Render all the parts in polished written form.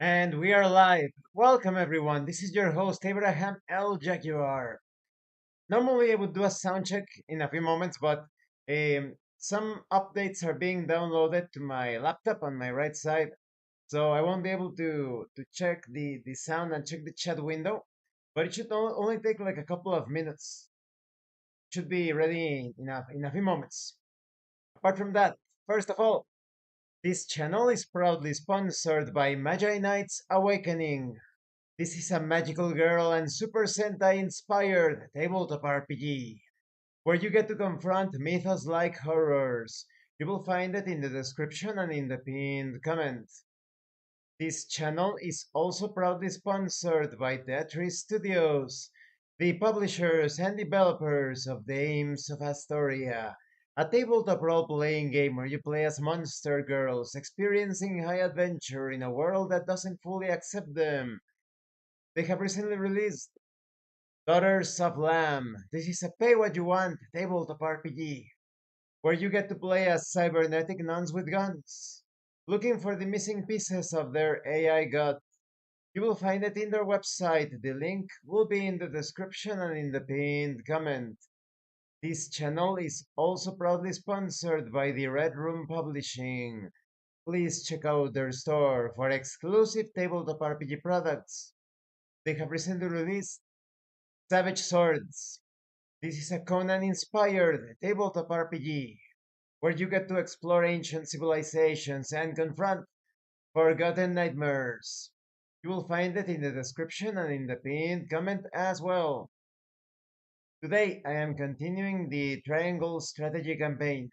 And we are live. Welcome, everyone. This is your host, Abraham L. Jaguar. Normally, I would do a sound check in a few moments, but some updates are being downloaded to my laptop on my right side, so I won't be able to check the sound and check the chat window. But it should only take like a couple of minutes. Should be ready in a few moments. Apart from that, first of all, this channel is proudly sponsored by Magi-Knights Awakening. This is a magical girl and Super Sentai inspired tabletop RPG where you get to confront mythos like horrors. You will find it in the description and in the pinned comment. This channel is also proudly sponsored by Tetris Studios, the publishers and developers of Dames of Asstoria, a tabletop role playing game where you play as monster girls experiencing high adventure in a world that doesn't fully accept them. They have recently released Daughters of Lamb. This is a pay what you want tabletop RPG where you get to play as cybernetic nuns with guns, looking for the missing pieces of their AI god. You will find it in their website. The link will be in the description and in the pinned comment. This channel is also proudly sponsored by the Red Room Publishing. Please check out their store for exclusive tabletop RPG products. They have recently released Savage Swords. This is a Conan-inspired tabletop RPG where you get to explore ancient civilizations and confront forgotten nightmares. You will find it in the description and in the pinned comment as well. Today, I am continuing the Triangle Strategy campaign.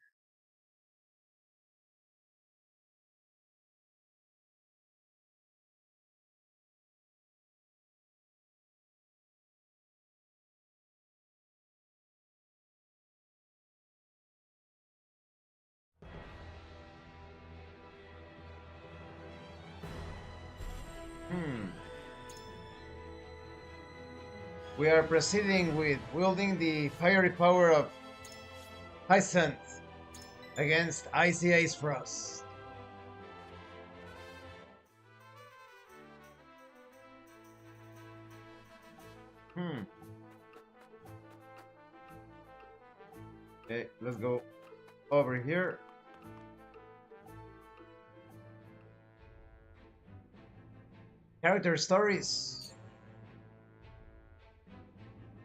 Hmm. We are proceeding with wielding the fiery power of Hyacinth against Icy Ice Frost. Hmm. Okay, let's go over here. Character stories.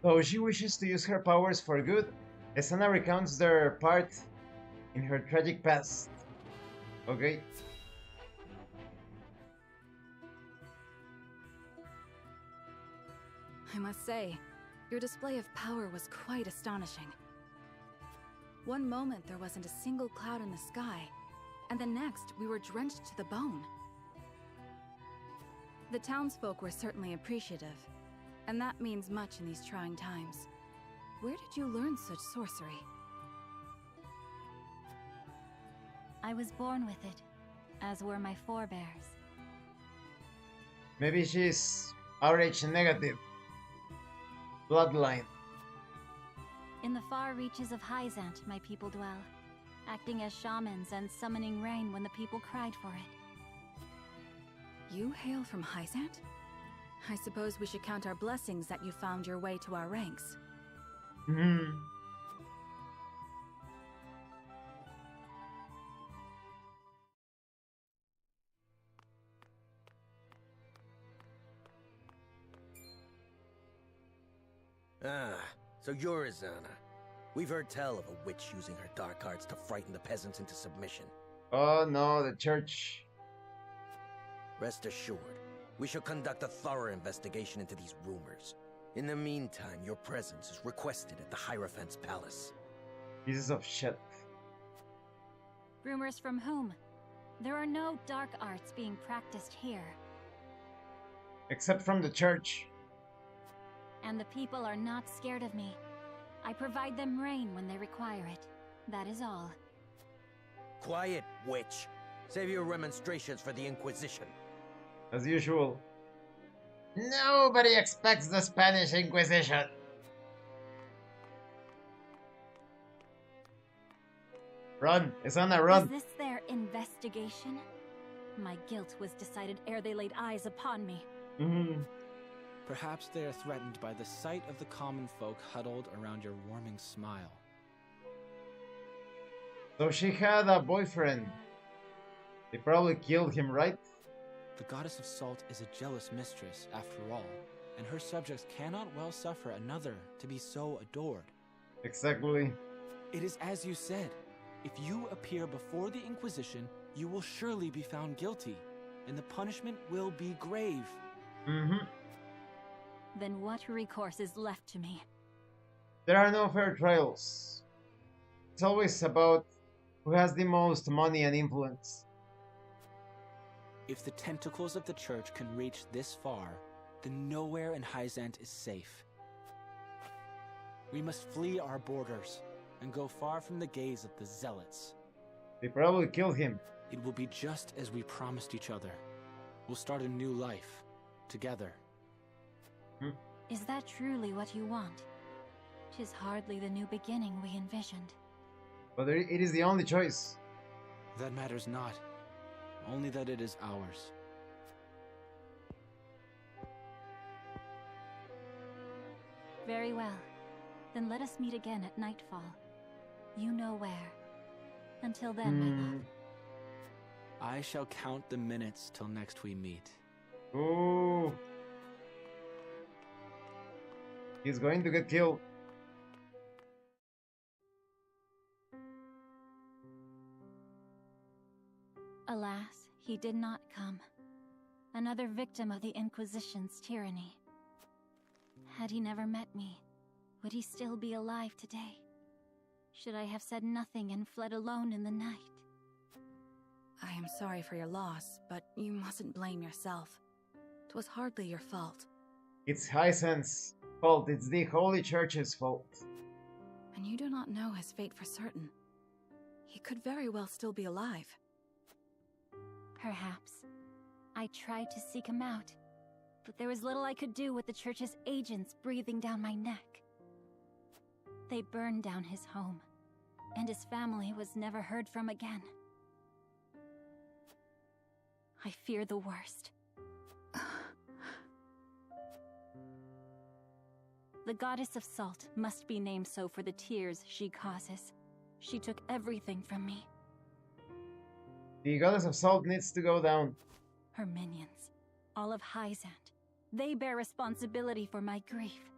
Though she wishes to use her powers for good, Esana recounts their part in her tragic past. Okay. I must say, your display of power was quite astonishing. One moment there wasn't a single cloud in the sky, and the next we were drenched to the bone. The townsfolk were certainly appreciative, and that means much in these trying times. Where did you learn such sorcery? I was born with it, as were my forebears. Maybe she's RH negative. Bloodline. In the far reaches of Hyzant, my people dwell, acting as shamans and summoning rain when the people cried for it. You hail from Hyzant? I suppose we should count our blessings that you found your way to our ranks. Hmm. Ah, so you're Izana. We've heard tell of a witch using her dark arts to frighten the peasants into submission. Oh no, the church. Rest assured, we shall conduct a thorough investigation into these rumors. In the meantime, your presence is requested at the Hierophant's palace. Pieces of shit. Rumors from whom? There are no dark arts being practiced here, Except from the church. and the people are not scared of me. I provide them rain when they require it. That is all. Quiet, witch! Save your remonstrations for the Inquisition. As usual. Nobody expects the Spanish Inquisition. Run, Isana, Is run. this their investigation? My guilt was decided ere they laid eyes upon me. Perhaps they are threatened by the sight of the common folk huddled around your warming smile. So she had a boyfriend. They probably killed him, right? The goddess of salt is a jealous mistress, after all, and her subjects cannot well suffer another to be so adored. Exactly. It is as you said. If you appear before the Inquisition, you will surely be found guilty, and the punishment will be grave. Then what recourse is left to me? There are no fair trials. It's always about who has the most money and influence. If the tentacles of the church can reach this far, then nowhere in Hyzant is safe. We must flee our borders and go far from the gaze of the zealots. They probably killed him. It will be just as we promised each other. We'll start a new life, together. Is that truly what you want? 'Tis hardly the new beginning we envisioned. But it is the only choice. That matters not. Only that it is ours. Very well. Then let us meet again at nightfall. You know where. Until then, my love. I shall count the minutes till next we meet. Ooh. He's going to get killed. Alas, he did not come. Another victim of the Inquisition's tyranny. Had he never met me, would he still be alive today? Should I have said nothing and fled alone in the night? I am sorry for your loss, but you mustn't blame yourself. 'Twas hardly your fault. It's Hyzant's fault. It's the Holy Church's fault. And you do not know his fate for certain. He could very well still be alive. Perhaps. I tried to seek him out, but there was little I could do with the church's agents breathing down my neck. They burned down his home, and his family was never heard from again. I fear the worst. The goddess of salt must be named so for the tears she causes. She took everything from me. The goddess of salt needs to go down. Her minions, all of Hyzant, they bear responsibility for my grief.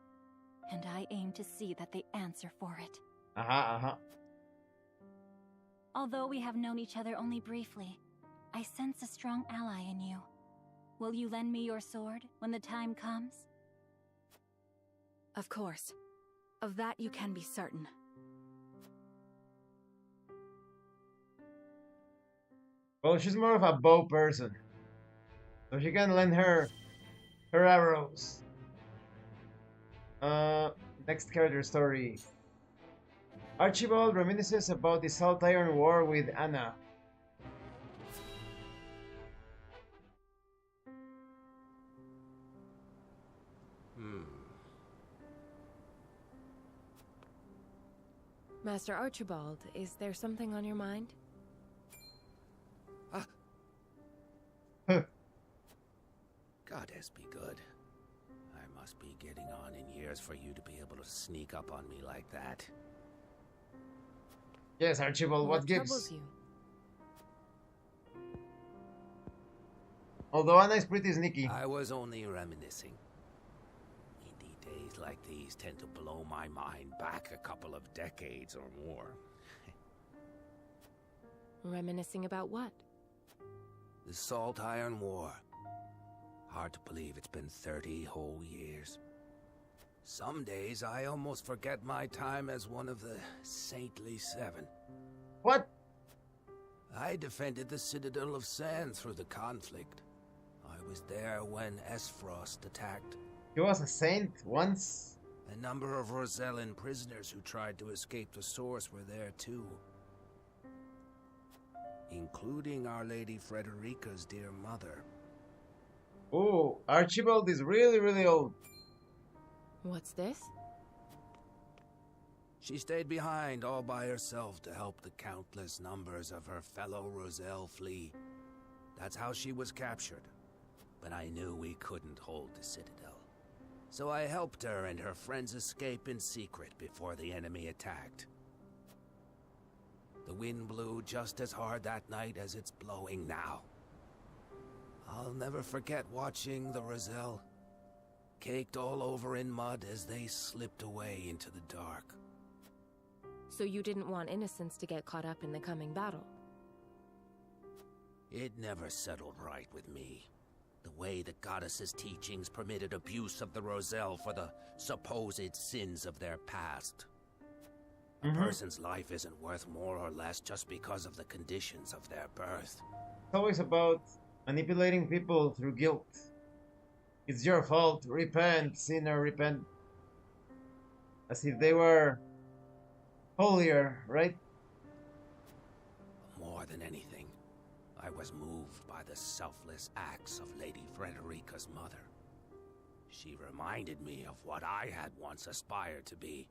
And I aim to see that they answer for it. Although we have known each other only briefly, I sense a strong ally in you. Will you lend me your sword when the time comes? Of course. Of that you can be certain. Well, she's more of a bow person. So she can lend her arrows. Next character story. Archibald reminisces about the Salt Iron War with Anna. Master Archibald, is there something on your mind? Goddess be good. I must be getting on in years for you to be able to sneak up on me like that. Yes, Archibald, what gives? troubles you? Although Anna is pretty sneaky. I was only reminiscing. Indeed, days like these tend to blow my mind back a couple of decades or more. Reminiscing about what? The Salt Iron War. Hard to believe it's been 30 whole years. Some days I almost forget my time as one of the Saintly Seven. What? I defended the Citadel of Sand through the conflict. I was there when Esfrost attacked. He was a saint once? A number of Rosellan prisoners who tried to escape the source were there too. Including Our Lady Frederica's dear mother. Oh, Archibald is really old. What's this? She stayed behind all by herself to help the countless numbers of her fellow Roselle flee. That's how she was captured. But I knew we couldn't hold the Citadel. So I helped her and her friends escape in secret before the enemy attacked. The wind blew just as hard that night as it's blowing now. I'll never forget watching the Roselle, caked all over in mud as they slipped away into the dark. So you didn't want innocents to get caught up in the coming battle? It never settled right with me. The way the goddess's teachings permitted abuse of the Roselle for the supposed sins of their past. A person's life isn't worth more or less just because of the conditions of their birth. It's always about manipulating people through guilt. It's your fault. Repent, sinner, repent. As if they were holier, right? More than anything, I was moved by the selfless acts of Lady Frederica's mother. She reminded me of what I had once aspired to be.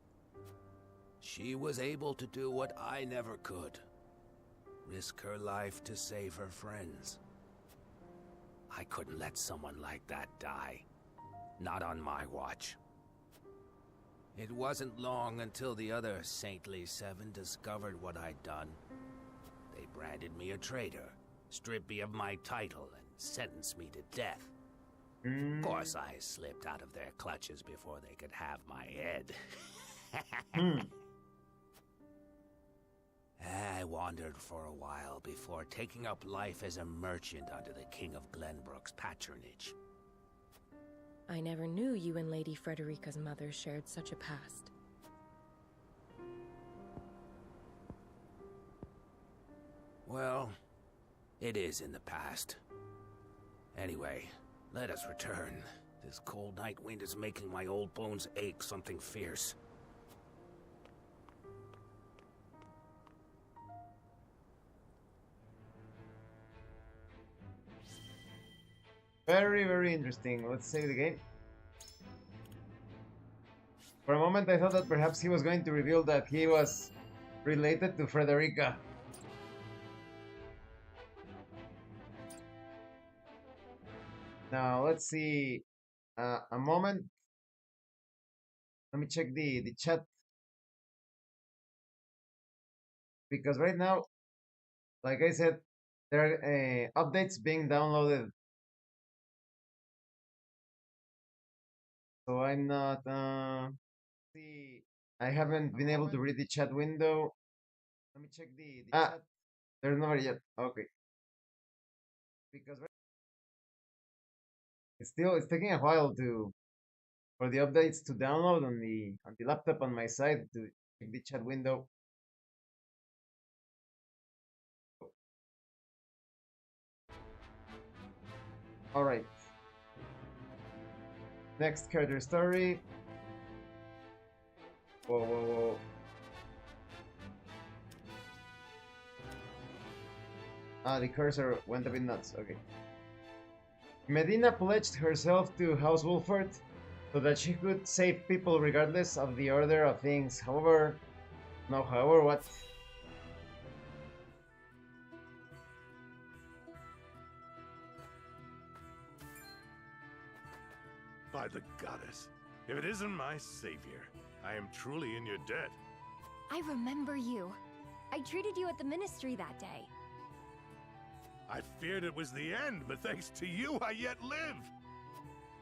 She was able to do what I never could. Risk her life to save her friends. I couldn't let someone like that die. Not on my watch. It wasn't long until the other saintly seven discovered what I'd done. They branded me a traitor, stripped me of my title, and sentenced me to death. Of course, I slipped out of their clutches before they could have my head. I wandered for a while before taking up life as a merchant under the King of Glenbrook's patronage. I never knew you and Lady Frederica's mother shared such a past. Well, it is in the past. Anyway, let us return. This cold night wind is making my old bones ache something fierce. Very, very interesting. Let's save the game. For a moment, I thought that perhaps he was going to reveal that he was related to Frederica. Now, let's see. A moment. Let me check the chat. Because right now, like I said, there are updates being downloaded. So I'm not, see, I haven't been able to read the chat window. Let me check the chat. There's nobody yet. Okay. Because it's taking a while for the updates to download on the laptop on my side to check the chat window. All right. Next character story. Whoa, whoa, whoa. Ah, the cursor went a bit nuts. Okay. Medina pledged herself to House Wolford so that she could save people regardless of the order of things. However what? By the goddess, if it isn't my savior, I am truly in your debt. I remember you. I treated you at the ministry that day. I feared it was the end, but thanks to you, I yet live.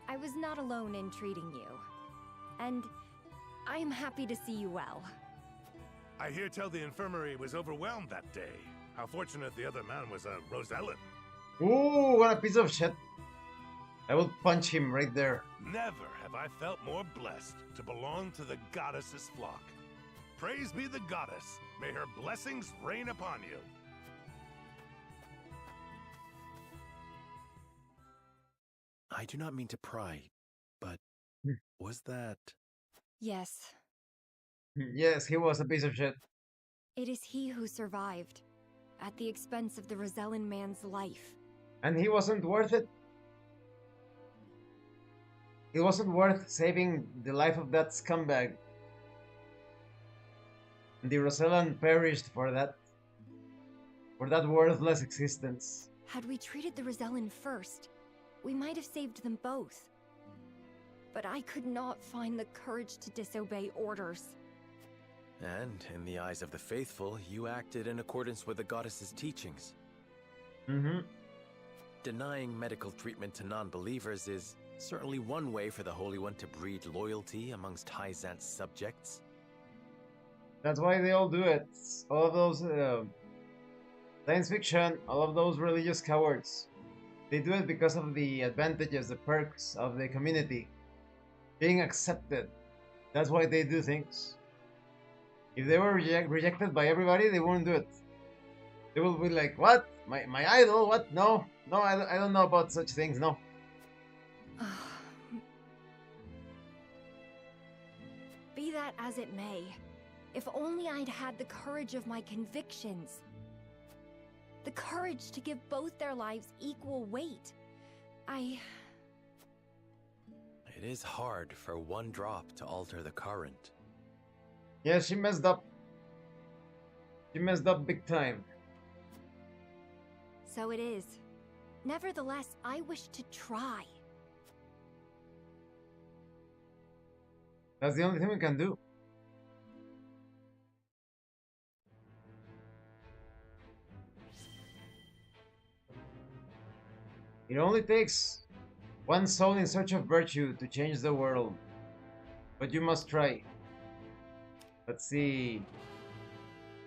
I was not alone in treating you. And I am happy to see you well. I hear tell the infirmary was overwhelmed that day. How fortunate the other man was a Rosellan. Ooh, what a piece of shit. I will punch him right there. Never have I felt more blessed to belong to the goddess's flock. Praise be the goddess. May her blessings rain upon you. I do not mean to pry, but was that... Yes. Yes, he was a piece of shit. It is he who survived, at the expense of the Rosellan man's life. And he wasn't worth it. It wasn't worth saving the life of that scumbag. The Rosellan perished for that worthless existence. Had we treated the Rosellan first, we might have saved them both. But I could not find the courage to disobey orders. And in the eyes of the faithful, you acted in accordance with the goddess's teachings. Mm-hmm. Denying medical treatment to non-believers is certainly one way for the Holy One to breed loyalty amongst Hyzant's subjects. That's why they all do it. All of those science fiction, all of those religious cowards. They do it because of the advantages, the perks of the community. Being accepted. That's why they do things. If they were rejected by everybody, they wouldn't do it. They will be like, what? My idol? What? No. No, I don't know about such things, no. Be that as it may, if only I'd had the courage of my convictions. The courage to give both their lives equal weight. It is hard for one drop to alter the current. Yeah, she messed up. She messed up big time. So it is. Nevertheless, I wish to try. That's the only thing we can do. It only takes one soul in search of virtue to change the world. But you must try. Let's see.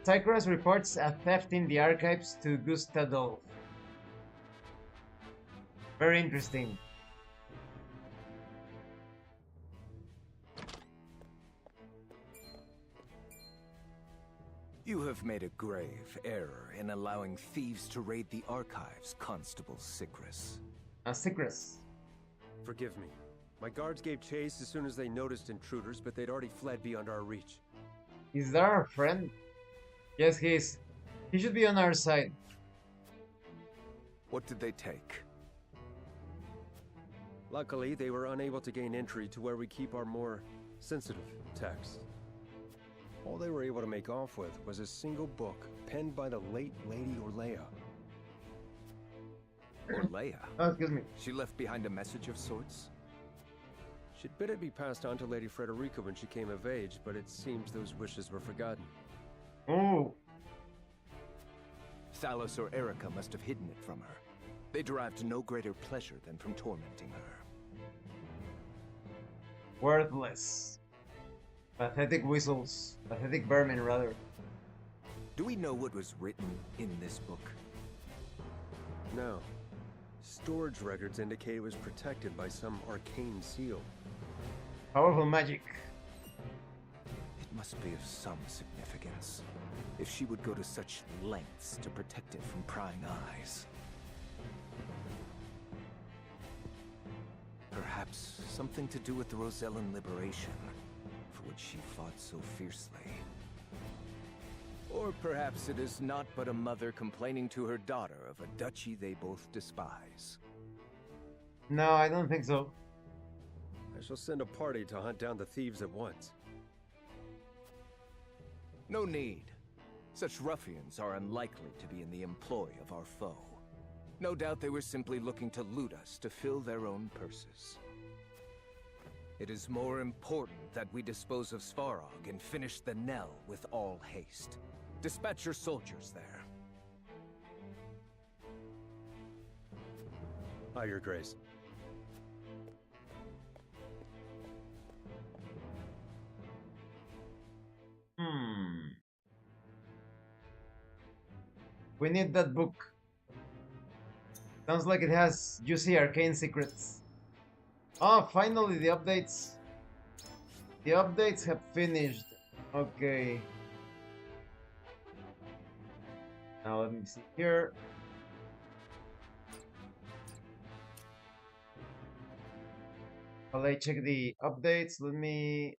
Cycross reports a theft in the archives to Gustadolf. Very interesting. You have made a grave error in allowing thieves to raid the archives, Constable Cycross. Cycross. Forgive me. My guards gave chase as soon as they noticed intruders, but they'd already fled beyond our reach. Is that our friend? Yes, he is. He should be on our side. What did they take? Luckily, they were unable to gain entry to where we keep our more sensitive texts. All they were able to make off with was a single book penned by the late Lady Orlea. Orlea? Oh, excuse me. She left behind a message of sorts? She'd bid it be passed on to Lady Frederica when she came of age, but it seems those wishes were forgotten. Oh. Thalos or Erica must have hidden it from her. They derived no greater pleasure than from tormenting her. Worthless. Pathetic whistles. Pathetic vermin, rather. Do we know what was written in this book? No. Storage records indicate it was protected by some arcane seal. Powerful magic. It must be of some significance. If she would go to such lengths to protect it from prying eyes. Perhaps something to do with the Rosellan liberation, for which she fought so fiercely. Or perhaps it is not but a mother complaining to her daughter of a duchy they both despise. No, I don't think so. I shall send a party to hunt down the thieves at once. No need. Such ruffians are unlikely to be in the employ of our foe. No doubt they were simply looking to loot us to fill their own purses. It is more important that we dispose of Svarog and finish the Nell with all haste. Dispatch your soldiers there. Aye, Your Grace. We need that book. Sounds like it has juicy arcane secrets. Oh, finally the updates. The updates have finished. Okay. Now let me see here. While I check the updates, let me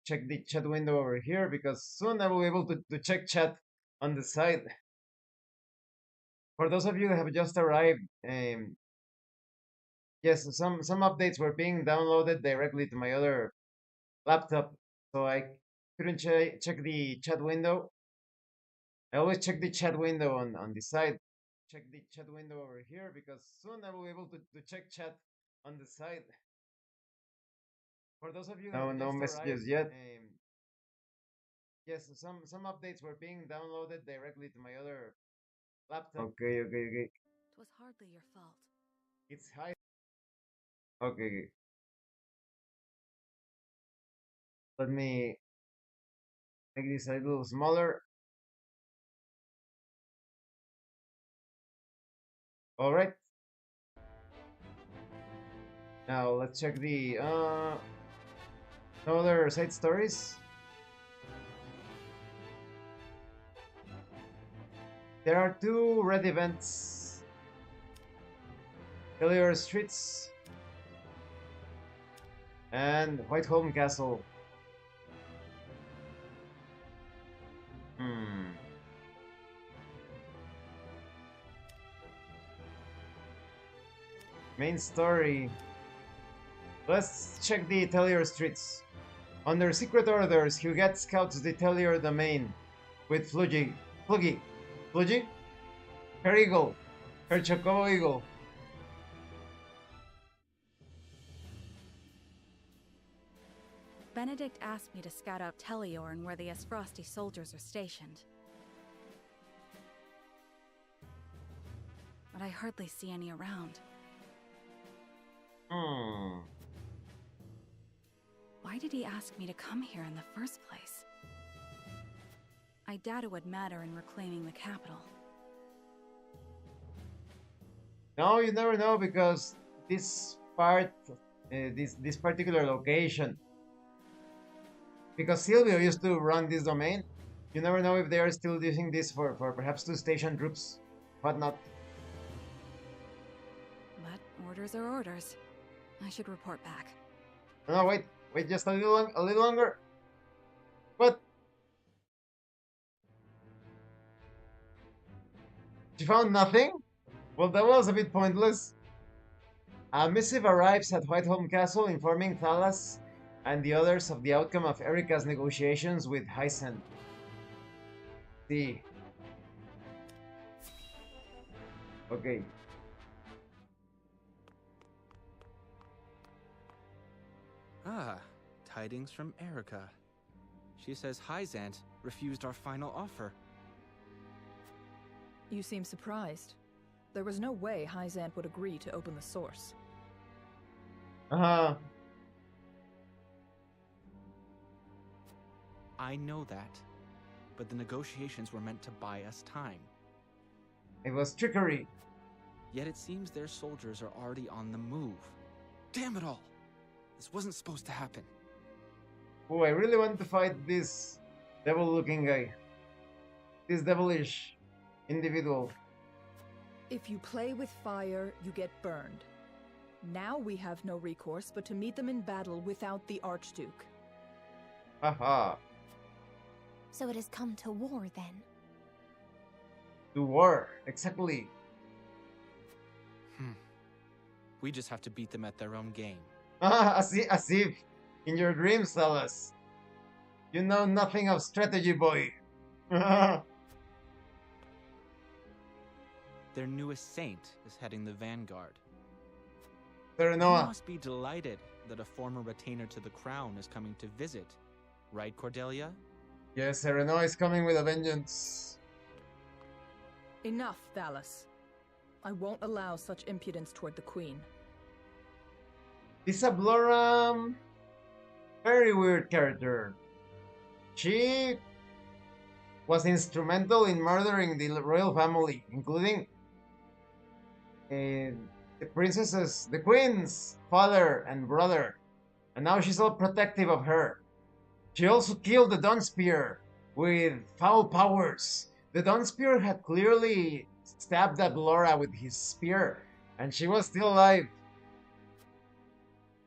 check the chat window over here, because soon I will be able to check chat on the side. For those of you that have just arrived, yes, some updates were being downloaded directly to my other laptop, so I couldn't check the chat window. I always check the chat window on the side. Check the chat window over here because soon I will be able to check chat on the side. For those of you who have No just arrived, messages yet. Yes, some updates were being downloaded directly to my other laptop. Okay. It was hardly your fault. It's high. Okay. Let me make this a little smaller. All right. Now let's check the no other side stories. There are 2 red events. Hillier Streets and Whiteholm Castle. Main story. Let's check the Tellier Streets. Under secret orders, Huguette scouts the Tellier domain with Fluggy, her eagle, her Chocobo eagle. Benedict asked me to scout out Telliorn where the Asfrosti soldiers are stationed. But I hardly see any around. Why did he ask me to come here in the first place? I doubt it would matter in reclaiming the capital. No, you never know because this part, this particular location, because Silvio used to run this domain, you never know if they are still using this for perhaps to station troops, whatnot. But orders are orders. I should report back. No, wait just a little longer. What? You found nothing? Well, that was a bit pointless. A missive arrives at Whiteholm Castle informing Thalas and the others of the outcome of Erika's negotiations with Hyacinthe. See. Okay. Ah, tidings from Erika. She says Hyacinthe refused our final offer. You seem surprised. There was no way Hyacinthe would agree to open the source. Uh-huh. I know that, but the negotiations were meant to buy us time. It was trickery. Yet it seems their soldiers are already on the move. Damn it all! This wasn't supposed to happen. Oh, I really want to fight this devil-looking guy. This devilish individual. If you play with fire, you get burned. Now we have no recourse but to meet them in battle without the Archduke. Haha. So it has come to war then? To war, exactly. We just have to beat them at their own game. As if in your dreams, Thalas. You know nothing of strategy, boy. Their newest saint is heading the vanguard. Serenoa. You must be delighted that a former retainer to the crown is coming to visit. Right, Cordelia? Yes, Serenoa is coming with a vengeance. Enough, Thalas. I won't allow such impudence toward the Queen. This Abloram, very weird character. She was instrumental in murdering the royal family, including the princesses, the queen's father and brother, and now she's all protective of her. She also killed the Dunspear with foul powers. The Dunspear had clearly stabbed at Laura with his spear, and she was still alive.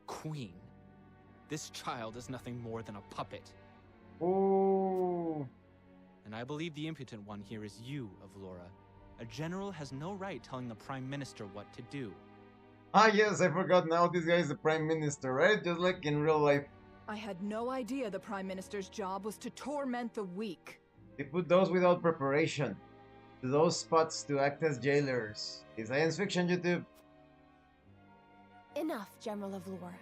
Queen. This child is nothing more than a puppet. Ooh. And I believe the impotent one here is you, Avlora. A general has no right telling the Prime Minister what to do. Ah yes, I forgot now this guy is the Prime Minister, right? Just like in real life. I had no idea the Prime Minister's job was to torment the weak. They put those without preparation to those spots to act as jailers. It's science fiction, YouTube. Enough, General of Lore.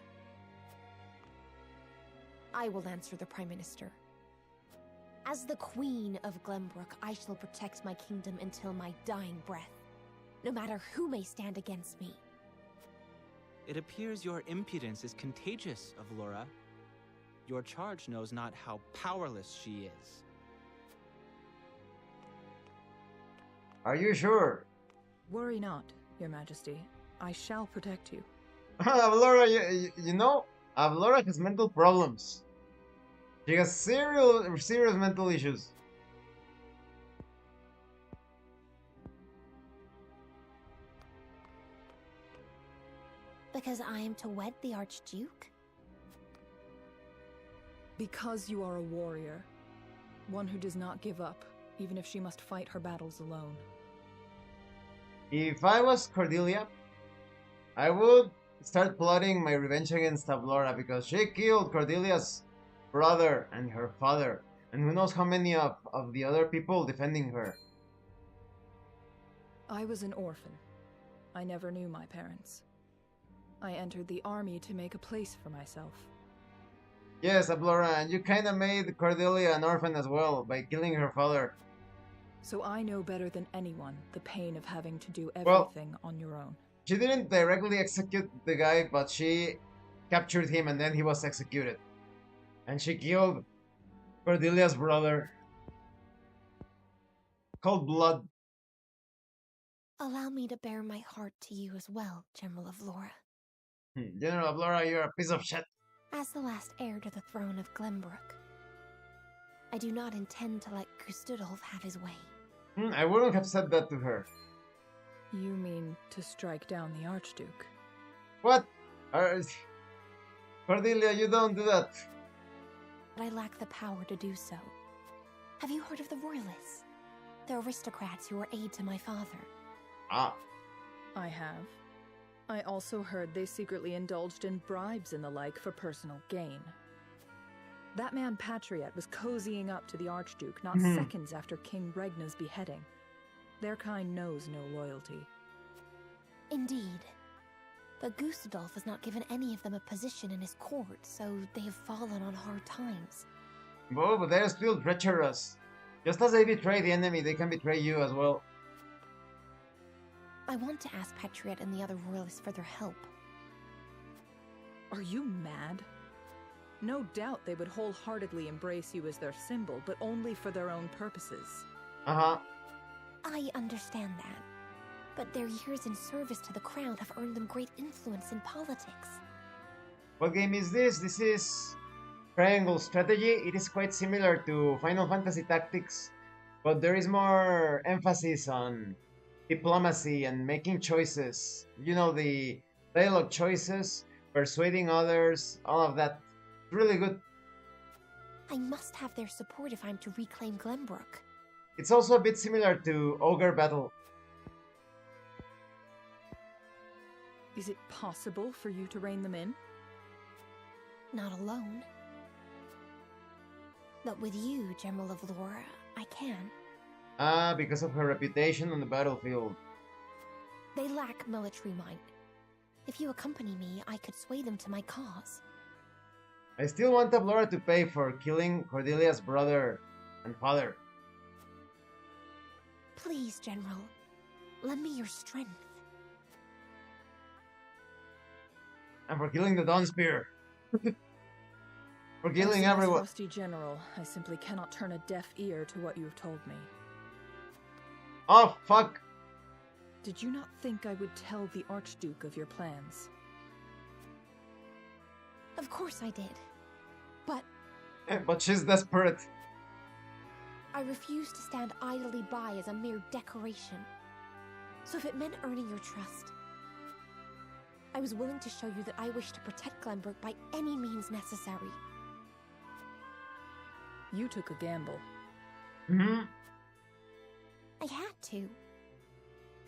I will answer the Prime Minister. As the Queen of Glenbrook, I shall protect my kingdom until my dying breath, no matter who may stand against me. It appears your impudence is contagious, Avlora. Your charge knows not how powerless she is. Are you sure? Worry not, Your Majesty. I shall protect you. Avlora, you know, Avlora has mental problems. She has serious mental issues. Because I am to wed the Archduke? Because you are a warrior. One who does not give up, even if she must fight her battles alone. If I was Cordelia, I would start plotting my revenge against Avlora because she killed Cordelia's brother and her father, and who knows how many of the other people defending her. I was an orphan. I never knew my parents. I entered the army to make a place for myself. Yes, Avlora, and you kinda made Cordelia an orphan as well by killing her father. So I know better than anyone the pain of having to do everything on your own. She didn't directly execute the guy, but she captured him and then he was executed. And she killed Cordelia's brother. Cold blood. Allow me to bare my heart to you as well, General of Lora. General of Lora, you're a piece of shit. As the last heir to the throne of Glenbrook, I do not intend to let Gustudolf have his way. I wouldn't have said that to her. You mean to strike down the Archduke? What? Cordelia, you don't do that. But I lack the power to do so. Have you heard of the Royalists? They're aristocrats who were aid to my father. Ah. I have. I also heard they secretly indulged in bribes and the like for personal gain. That man Patriot was cozying up to the Archduke not seconds after King Regna's beheading. Their kind knows no loyalty. Indeed. But Gustudolf has not given any of them a position in his court, so they have fallen on hard times. Oh, but they're still treacherous. Just as they betray the enemy, they can betray you as well. I want to ask Patriot and the other royalists for their help. Are you mad? No doubt they would wholeheartedly embrace you as their symbol, but only for their own purposes. Uh-huh. I understand that. But their years in service to the crown have earned them great influence in politics. What game is this? This is Triangle Strategy. It is quite similar to Final Fantasy Tactics, but there is more emphasis on diplomacy and making choices. You know, the dialogue choices, persuading others, all of that. It's really good. I must have their support if I'm to reclaim Glenbrook. It's also a bit similar to Ogre Battle. Is it possible for you to rein them in? Not alone. But with you, General of Lore, I can. Ah, because of her reputation on the battlefield. They lack military might. If you accompany me, I could sway them to my cause. I still want Avlora to pay for killing Cordelia's brother and father. Please, General, lend me your strength. And for killing the Dawn Spear. For killing As everyone. Rusty General, I simply cannot turn a deaf ear to what you have told me. Oh, fuck. Did you not think I would tell the Archduke of your plans? Of course I did. But But she's desperate. I refuse to stand idly by as a mere decoration. So if it meant earning your trust, I was willing to show you that I wish to protect Glenbrook by any means necessary. You took a gamble. I had to.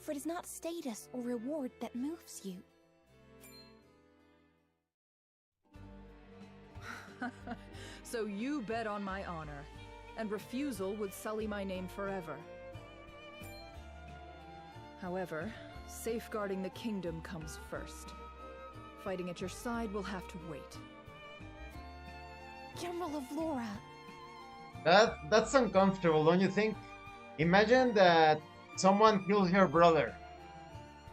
For it is not status or reward that moves you. So you bet on my honor. and refusal would sully my name forever. However, safeguarding the kingdom comes first. Fighting at your side will have to wait. General of Laura. That's uncomfortable, don't you think? Imagine that someone kills your brother.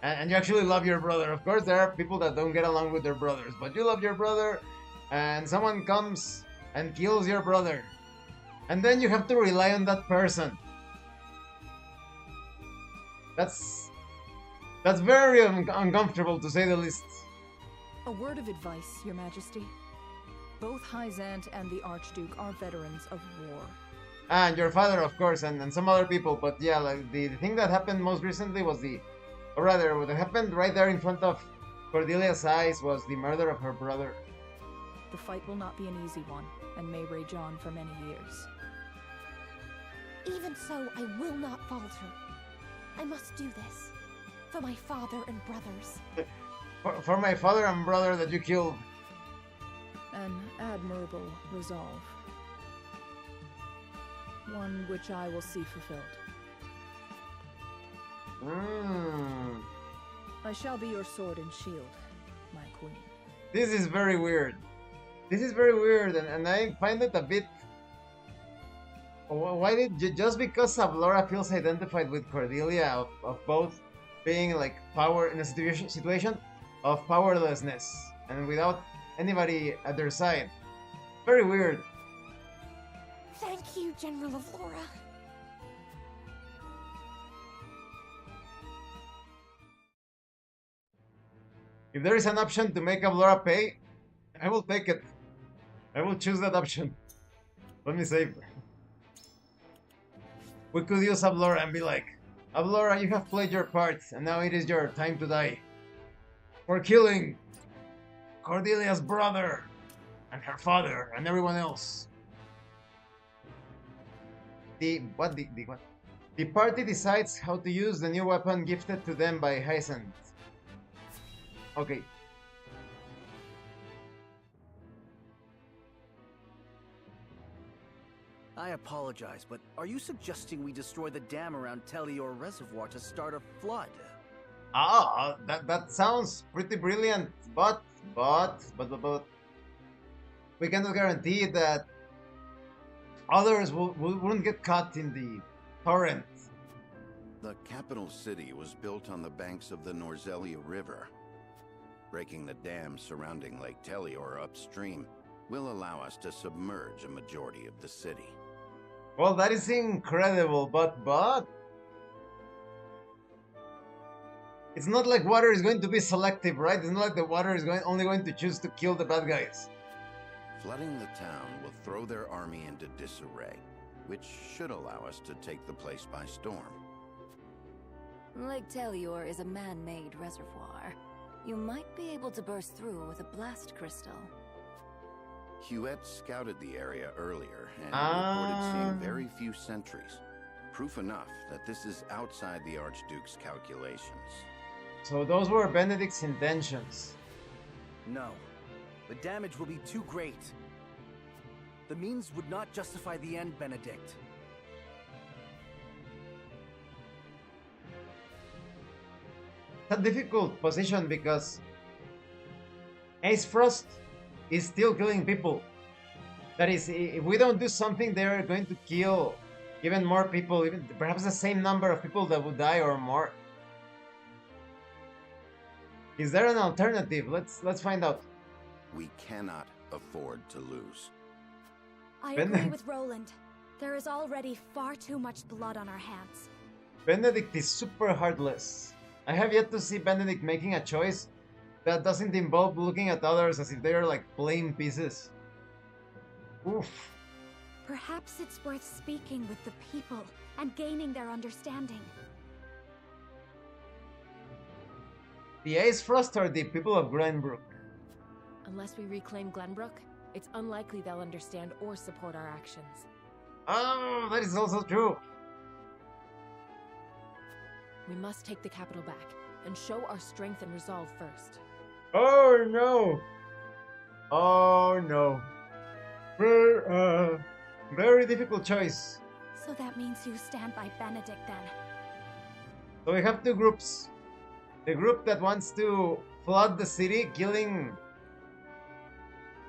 And you actually love your brother. Of course, there are people that don't get along with their brothers, but you love your brother, and someone comes and kills your brother. And then you have to rely on that person. That's very uncomfortable, to say the least. A word of advice, Your Majesty. Both Hyzant and the Archduke are veterans of war. And your father, of course, and some other people. But yeah, like the thing that happened most recently was or rather, what happened right there in front of Cordelia's eyes was the murder of her brother. The fight will not be an easy one, and may rage on for many years. Even so, I will not falter. I must do this. For my father and brothers. For my father and brother that you killed. An admirable resolve. One which I will see fulfilled. I shall be your sword and shield, my queen. This is very weird. This is very weird, and I find it a bit... Why did just because Avlora feels identified with Cordelia of both being like power in a situation of powerlessness and without anybody at their side. Very weird. Thank you, General of Laura. If there is an option to make Avlora pay, I will take it. I will choose that option. Let me save. We could use Avlora and be like, Avlora, you have played your part, and now it is your time to die. For killing Cordelia's brother, and her father, and everyone else. The party decides how to use the new weapon gifted to them by Hyzant. Okay. I apologize, but are you suggesting we destroy the dam around Telior Reservoir to start a flood? That sounds pretty brilliant, but we cannot guarantee that others wouldn't get caught in the torrent. The capital city was built on the banks of the Norzelia River. Breaking the dam surrounding Lake Telior upstream will allow us to submerge a majority of the city. Well, that is incredible, but it's not like water is going to be selective, right? It's not like the water is only going to choose to kill the bad guys. Flooding the town will throw their army into disarray, which should allow us to take the place by storm. Lake Telior is a man-made reservoir. You might be able to burst through with a blast crystal. Huette scouted the area earlier and reported seeing very few sentries. Proof enough that this is outside the Archduke's calculations. So those were Benedict's intentions. No. The damage will be too great. The means would not justify the end, Benedict. It's a difficult position because Ace Frost is still killing people. That is, if we don't do something, they're going to kill even more people, even perhaps the same number of people that would die or more. Is there an alternative? Let's find out. We cannot afford to lose. I agree with Roland. There is already far too much blood on our hands. Benedict is super heartless. I have yet to see Benedict making a choice that doesn't involve looking at others as if they're like plain pieces. Oof. Perhaps it's worth speaking with the people and gaining their understanding. The Ace Frost are the people of Glenbrook. Unless we reclaim Glenbrook, it's unlikely they'll understand or support our actions. Oh, that is also true. We must take the capital back and show our strength and resolve first. Oh no! Oh no! Very difficult choice. So that means you stand by Benedict then. So we have two groups. The group that wants to flood the city, killing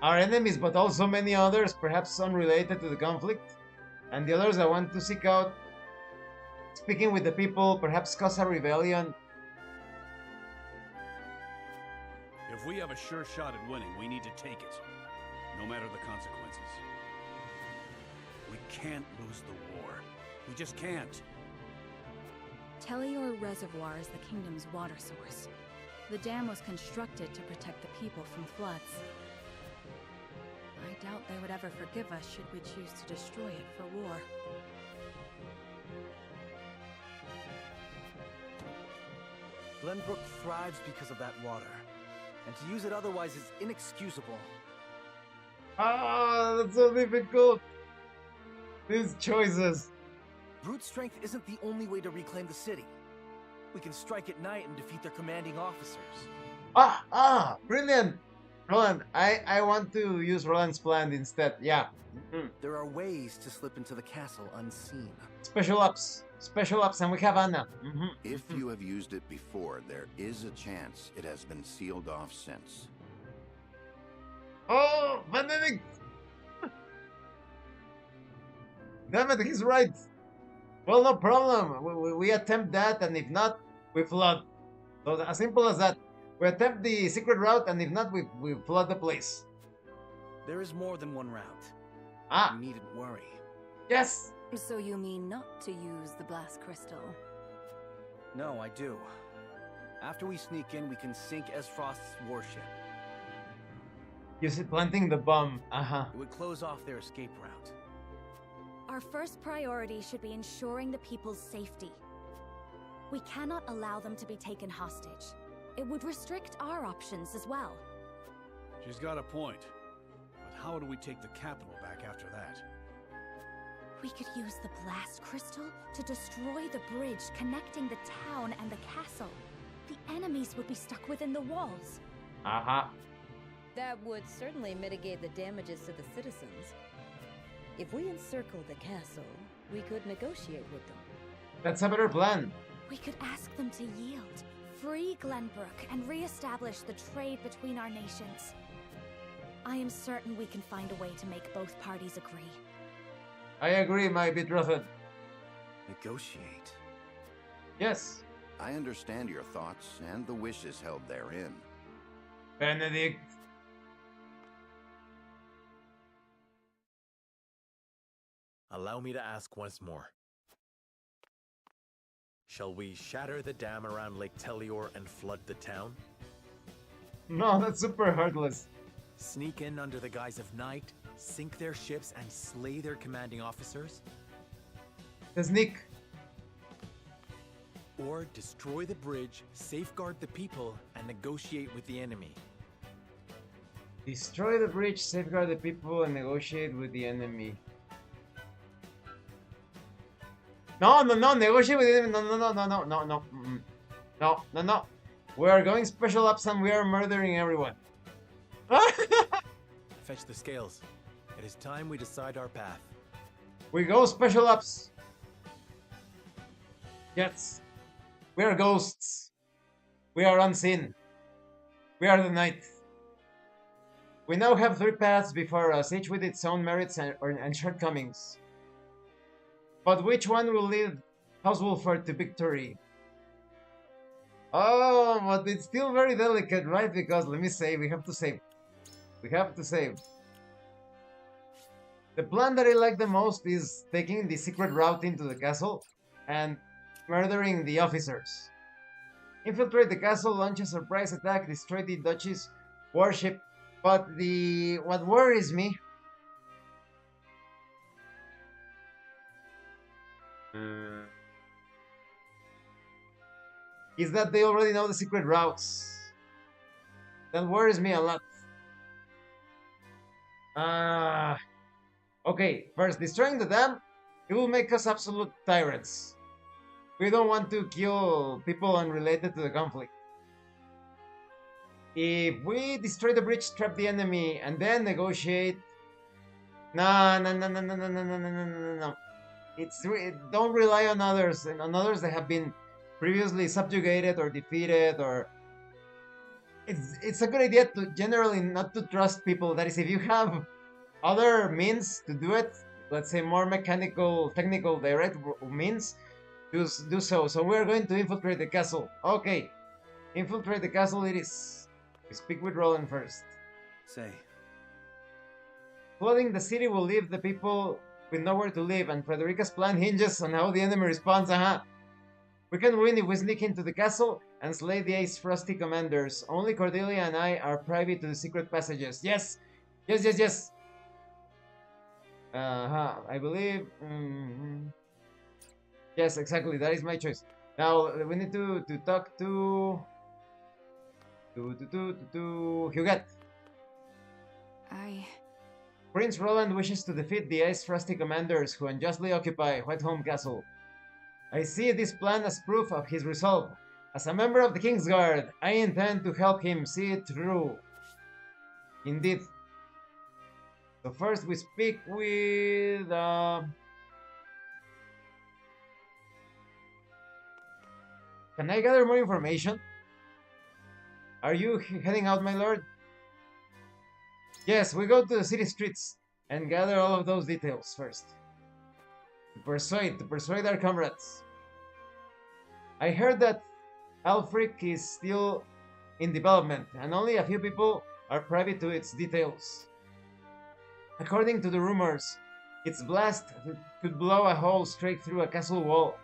our enemies, but also many others, perhaps unrelated to the conflict. And the others that want to seek out speaking with the people, perhaps cause a rebellion. If we have a sure shot at winning, we need to take it, no matter the consequences. We can't lose the war. We just can't. Telior Reservoir is the kingdom's water source. The dam was constructed to protect the people from floods. I doubt they would ever forgive us should we choose to destroy it for war. Glenbrook thrives because of that water, and to use it otherwise is inexcusable. Ah, that's so difficult. These choices. Brute strength isn't the only way to reclaim the city. We can strike at night and defeat their commanding officers. Brilliant. Roland, I want to use Roland's plan instead. Yeah. There are ways to slip into the castle unseen. Special ops, and we have Anna. If you have used it before, there is a chance it has been sealed off since. Oh, Benedict! Damn it, he's right. Well, no problem. We attempt that, and if not, we flood. So as simple as that. We attempt the secret route, and if not, we flood the place. There is more than one route. You needn't worry. Yes! So you mean not to use the blast crystal? No, I do. After we sneak in, we can sink Esfrost's warship. You see, planting the bomb. It would close off their escape route. Our first priority should be ensuring the people's safety. We cannot allow them to be taken hostage. It would restrict our options as well. She's got a point. But how do we take the capital back after that? We could use the blast crystal to destroy the bridge connecting the town and the castle. The enemies would be stuck within the walls. That would certainly mitigate the damages to the citizens. If we encircle the castle, we could negotiate with them. That's a better plan. We could ask them to yield, free Glenbrook, and re-establish the trade between our nations. I am certain we can find a way to make both parties agree. I agree, my betrothed. Negotiate? Yes. I understand your thoughts and the wishes held therein. Benedict. Allow me to ask once more. Shall we shatter the dam around Lake Telior and flood the town? No, that's super heartless. Sneak in under the guise of night, sink their ships, and slay their commanding officers? The sneak. Or destroy the bridge, safeguard the people, and negotiate with the enemy. Destroy the bridge, safeguard the people, and negotiate with the enemy. No, negotiate with the enemy. No. We are going special ops and we are murdering everyone. Fetch the scales. It is time we decide our path. We go special ops. Yes. We are ghosts. We are unseen. We are the night. We now have 3 paths before us, each with its own merits and shortcomings. But which one will lead House Wolford to victory? Oh, but it's still very delicate, right? Because, let me say, we have to save. We have to save. The plan that I like the most is taking the secret route into the castle and murdering the officers. Infiltrate the castle, launch a surprise attack, destroy the duchy's warship. But what worries me is that they already know the secret routes. That worries me a lot. Okay, first, destroying the dam, it will make us absolute tyrants. We don't want to kill people unrelated to the conflict. If we destroy the bridge, trap the enemy, and then negotiate, No, no, no, no, no, no, no, no, no, no, no, no. Don't rely on others and on others that have been previously subjugated or defeated, or it's a good idea to generally not to trust people. That is, if you have other means to do it, let's say more mechanical, technical, direct means, do so. So we're going to infiltrate the castle. Okay, infiltrate the castle it is. We speak with Roland first. Say. Flooding the city will leave the people with nowhere to live, and Frederica's plan hinges on how the enemy responds. We can win if we sneak into the castle and slay the Ace Frosty commanders. Only Cordelia and I are privy to the secret passages. Yes! Yes, yes, yes! I believe... Yes, exactly, that is my choice. Now, we need to talk to... Huguette. Prince Roland wishes to defeat the Ice Frosty commanders who unjustly occupy Whiteholm Castle. I see this plan as proof of his resolve. As a member of the King's Guard, I intend to help him see it through. Indeed. So first we speak with... Can I gather more information? Are you heading out, my lord? Yes, we go to the city streets and gather all of those details first. To persuade our comrades. I heard that Alfric is still in development, and only a few people are privy to its details. According to the rumors, its blast could blow a hole straight through a castle wall.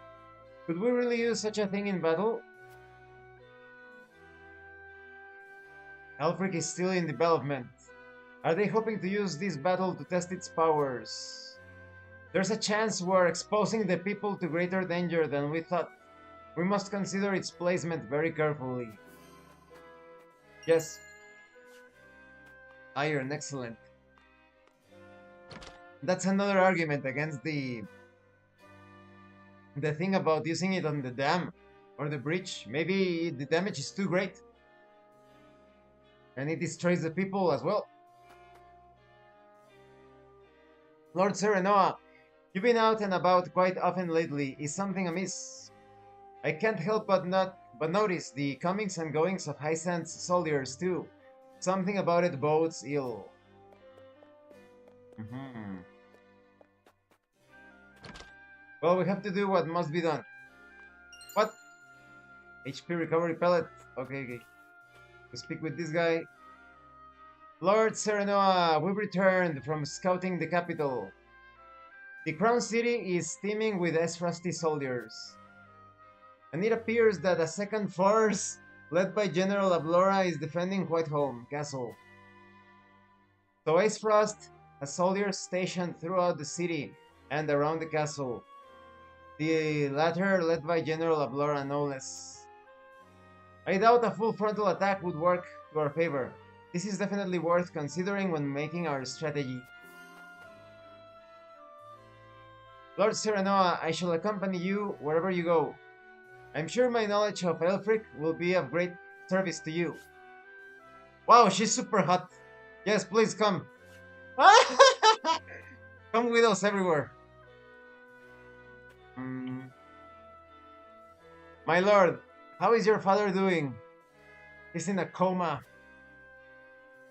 Could we really use such a thing in battle? Alfric is still in development. Are they hoping to use this battle to test its powers? There's a chance we're exposing the people to greater danger than we thought. We must consider its placement very carefully. Yes. Iron, excellent. That's another argument against the thing about using it on the dam or the bridge. Maybe the damage is too great. And it destroys the people as well. Lord Serenoa, you've been out and about quite often lately. Is something amiss? I can't help but notice the comings and goings of Hysand's soldiers too. Something about it bodes ill. Well, we have to do what must be done. What? HP recovery pellet. Okay. We speak with this guy. Lord Serenoa, we've returned from scouting the capital. The Crown City is teeming with Frosty soldiers. And it appears that a second force, led by General Ablora, is defending Whiteholm Castle. So Ace Frost has soldiers stationed throughout the city and around the castle. The latter led by General Ablora, no less. I doubt a full frontal attack would work to our favor. This is definitely worth considering when making our strategy. Lord Serenoa, I shall accompany you wherever you go. I'm sure my knowledge of Elfric will be of great service to you. Wow, she's super hot. Yes, please come. Come with us everywhere. My lord, how is your father doing? He's in a coma.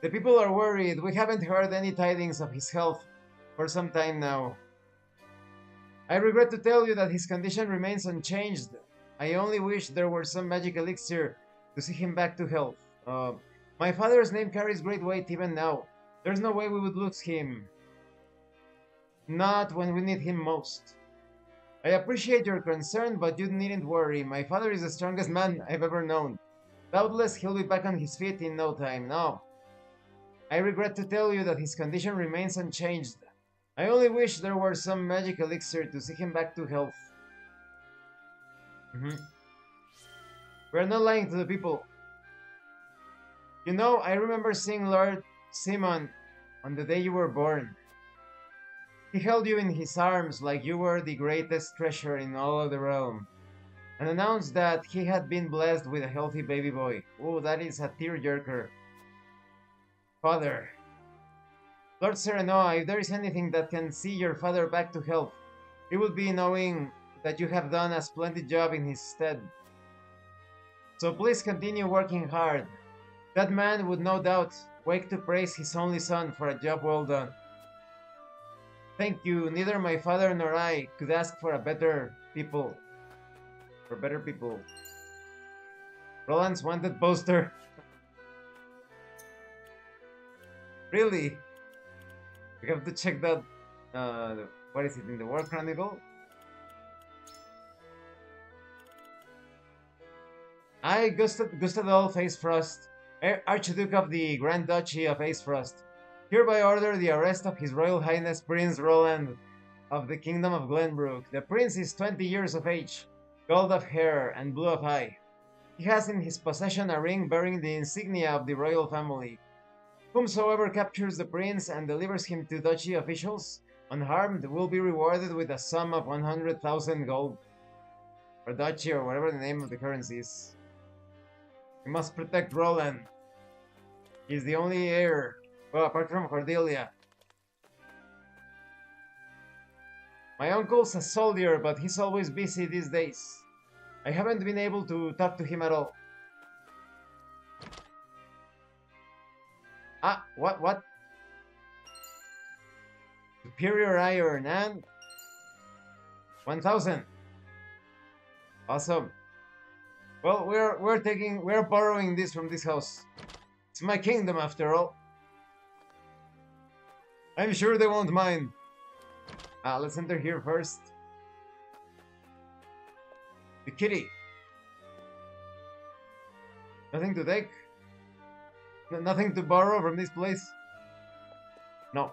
The people are worried. We haven't heard any tidings of his health for some time now. I regret to tell you that his condition remains unchanged. I only wish there were some magic elixir to see him back to health. My father's name carries great weight even now. There's no way we would lose him. Not when we need him most. I appreciate your concern, but you needn't worry. My father is the strongest man I've ever known. Doubtless he'll be back on his feet in no time. No. I regret to tell you that his condition remains unchanged. I only wish there were some magic elixir to see him back to health. We're not lying to the people. You know, I remember seeing Lord Simon on the day you were born. He held you in his arms like you were the greatest treasure in all of the realm, and announced that he had been blessed with a healthy baby boy. Oh, that is a tearjerker. Father. Lord Serenoa, if there is anything that can see your father back to health, it would be knowing that you have done a splendid job in his stead. So please continue working hard. That man would no doubt wake to praise his only son for a job well done. Thank you. Neither my father nor I could ask for better people. Roland's wanted poster. Really? We have to check that. What is it in the War Chronicle? I, Gustadolf Acefrost, Archduke of the Grand Duchy of Acefrost, hereby order the arrest of His Royal Highness Prince Roland of the Kingdom of Glenbrook. The prince is 20 years of age, gold of hair, and blue of eye. He has in his possession a ring bearing the insignia of the royal family. Whomsoever captures the prince and delivers him to duchy officials, unharmed, will be rewarded with a sum of 100,000 gold. Or duchy, or whatever the name of the currency is. We must protect Roland. He's the only heir. Well, apart from Cordelia. My uncle's a soldier, but he's always busy these days. I haven't been able to talk to him at all. Ah, what? Superior iron and 1,000. Awesome. Well, we're borrowing this from this house. It's my kingdom after all. I'm sure they won't mind. Let's enter here first. The kitty. Nothing to take? Nothing to borrow from this place? No.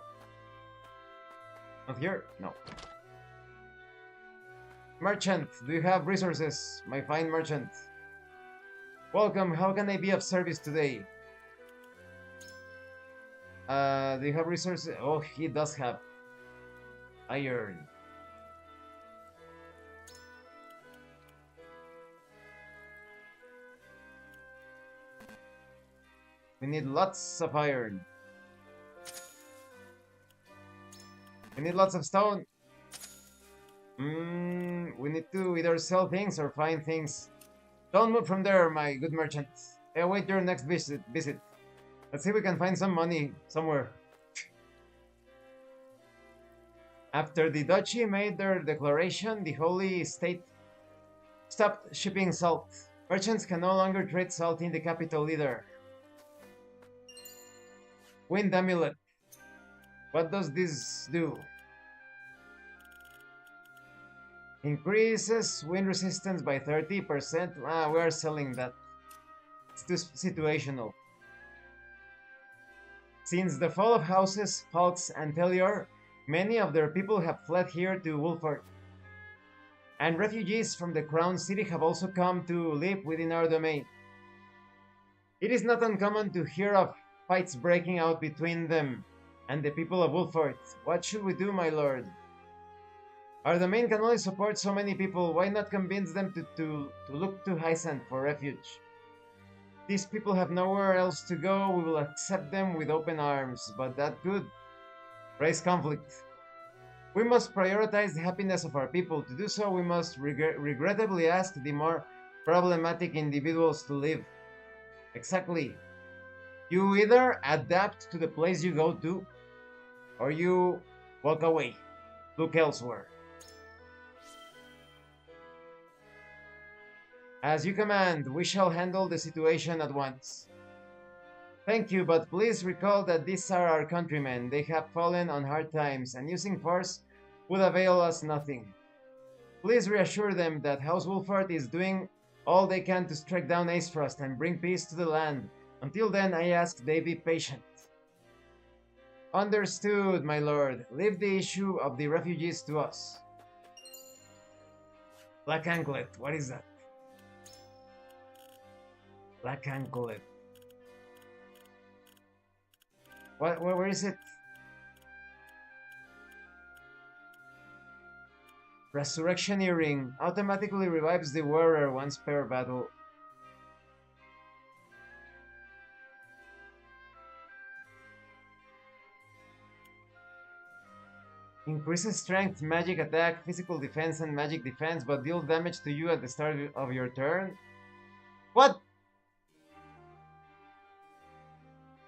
Not here? No. Merchant, do you have resources, my fine merchant? Welcome, how can I be of service today? Do you have resources? Oh, he does have iron. We need lots of iron. We need lots of stone. We need to either sell things or find things. Don't move from there, my good merchant. Await your next visit. Let's see if we can find some money somewhere. After the duchy made their declaration, the Holy State stopped shipping salt. Merchants can no longer trade salt in the capital either. Wind Amulet. What does this do? Increases wind resistance by 30%. We are selling that. It's too situational. Since the fall of houses Falks and Telior, many of their people have fled here to Wolford. And refugees from the Crown City have also come to live within our domain. It is not uncommon to hear of fights breaking out between them and the people of Wolford. What should we do, my lord? Our domain can only support so many people. Why not convince them to look to Hysant for refuge? These people have nowhere else to go. We will accept them with open arms, but that could raise conflict. We must prioritize the happiness of our people. To do so, we must regrettably ask the more problematic individuals to leave. Exactly. You either adapt to the place you go to, or you walk away. Look elsewhere. As you command, we shall handle the situation at once. Thank you, but please recall that these are our countrymen. They have fallen on hard times, and using force would avail us nothing. Please reassure them that House Wolford is doing all they can to strike down Acefrost and bring peace to the land. Until then, I ask they be patient. Understood, my lord. Leave the issue of the refugees to us. Black Anklet, what is that? Black Anklet. Where is it? Resurrection Earring automatically revives the wearer once per battle. Increases strength, magic attack, physical defense, and magic defense, but deals damage to you at the start of your turn. What?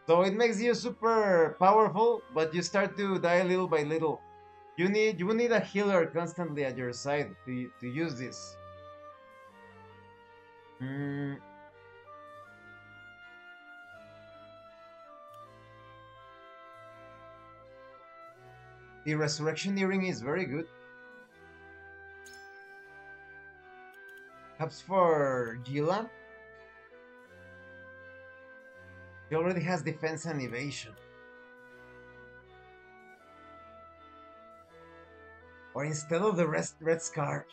So it makes you super powerful, but you start to die little by little. You will need a healer constantly at your side to use this. The Resurrection Earring is very good. Perhaps for Gila. He already has defense and evasion. Or instead of the red scarf.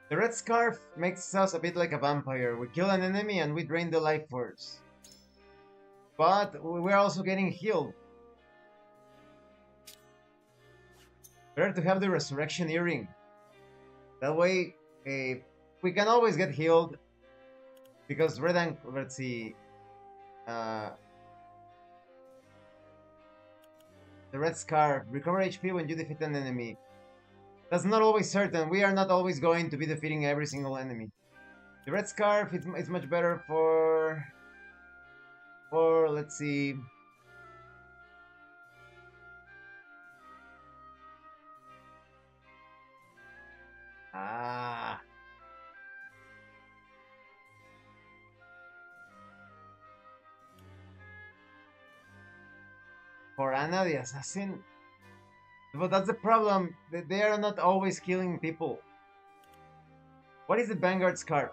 The red scarf makes us a bit like a vampire. We kill an enemy and we drain the life force. But we're also getting healed. Better to have the Resurrection Earring. That way, we can always get healed. Because red and... let's see... the red scarf. Recover HP when you defeat an enemy. That's not always certain. We are not always going to be defeating every single enemy. The red scarf, it's much better for... let's see... For Anna the Assassin. But that's the problem. They are not always killing people. What is the Vanguard Scarf?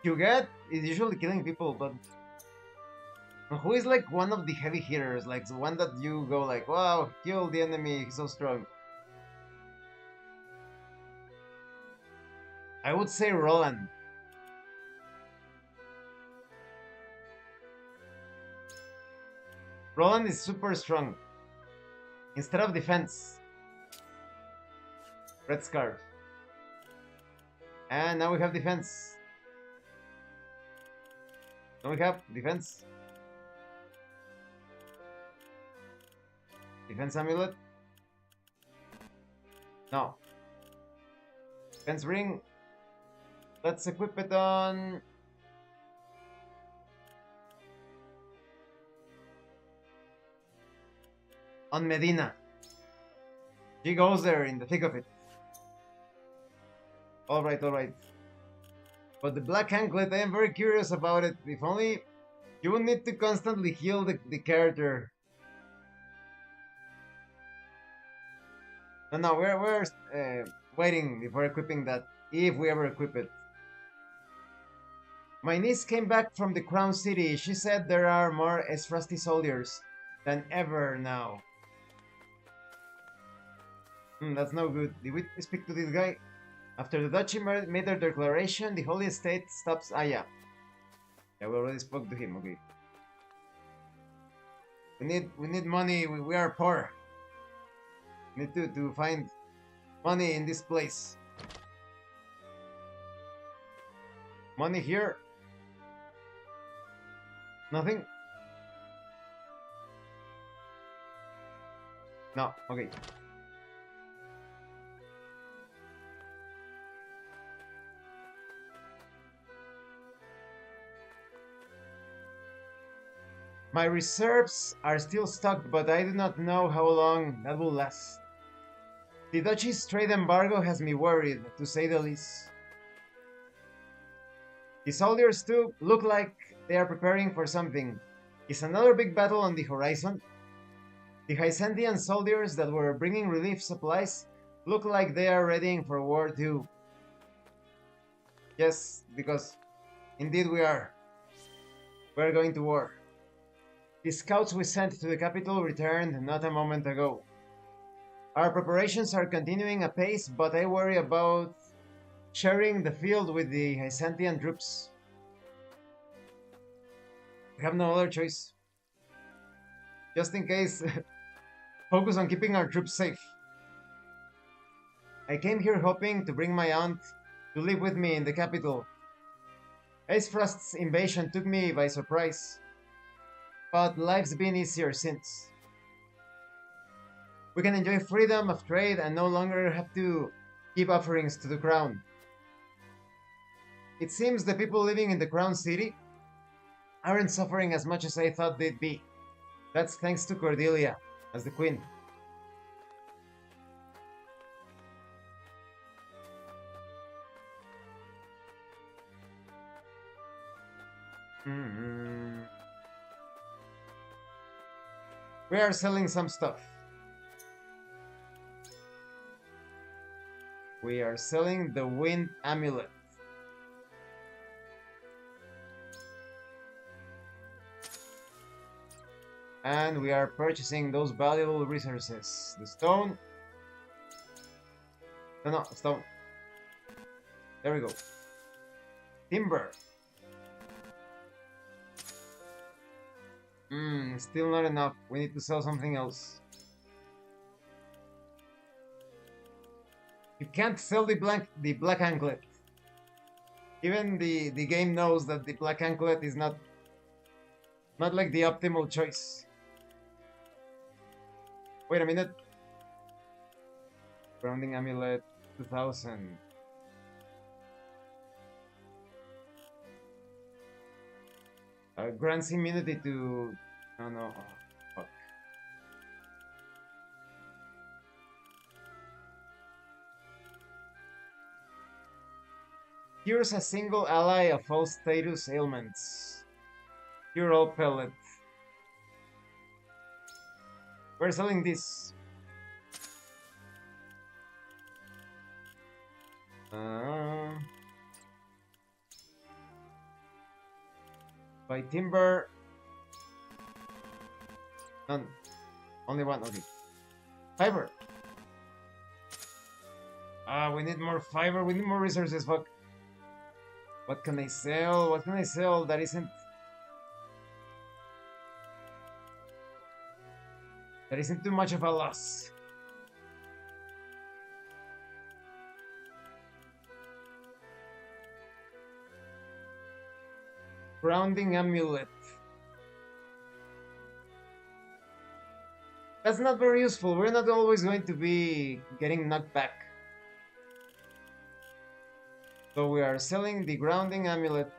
You get is usually killing people, but who is like one of the heavy hitters? Like the one that you go like, wow, kill the enemy, he's so strong. I would say Roland. Roland is super strong. Instead of defense. Red Scarf. And now we have defense. Now we have defense. Defense amulet. No. Defense ring. Let's equip it on... Medina. She goes there in the thick of it. Alright, alright. But the black anklet, I am very curious about it. If only you would need to constantly heal the character. No, we're waiting before equipping that, if we ever equip it. My niece came back from the Crown City. She said there are more Esrasti soldiers than ever now. That's no good. Did we speak to this guy? After the Duchy made their declaration, the Holy Estate stops... Ah, yeah. Yeah, we already spoke to him, okay. We need money, we are poor. We need to find money in this place. Money here? Nothing? No, okay. My reserves are still stocked, but I do not know how long that will last. The Duchy's trade embargo has me worried, to say the least. The soldiers too look like they are preparing for something. Is another big battle on the horizon? The Hysantian soldiers that were bringing relief supplies look like they are readying for war too. Yes, because indeed we are. We are going to war. The scouts we sent to the capital returned not a moment ago. Our preparations are continuing apace, but I worry about sharing the field with the Hysantian troops. We have no other choice. Just in case, focus on keeping our troops safe. I came here hoping to bring my aunt to live with me in the capital. Frost's invasion took me by surprise, but life's been easier since. We can enjoy freedom of trade and no longer have to give offerings to the crown. It seems the people living in the crown city aren't suffering as much as I thought they'd be. That's thanks to Cordelia as the queen. We are selling some stuff. We are selling the wind amulet. And we are purchasing those valuable resources. The stone. No, stone. There we go. Timber. Still not enough. We need to sell something else. You can't sell the black anklet. Even the game knows that the black anklet is not like the optimal choice. Wait a minute. Grounding amulet 2000. Grants immunity to... Oh no. Oh, fuck. Cures a single ally of all status ailments. Cure all pellet. We're selling this. By timber. None. Only one, okay. Fiber. We need more fiber, we need more resources, fuck. What can I sell? What can I sell that isn't too much of a loss? Grounding amulet. That's not very useful. We're not always going to be getting knocked back. So we are selling the grounding amulet.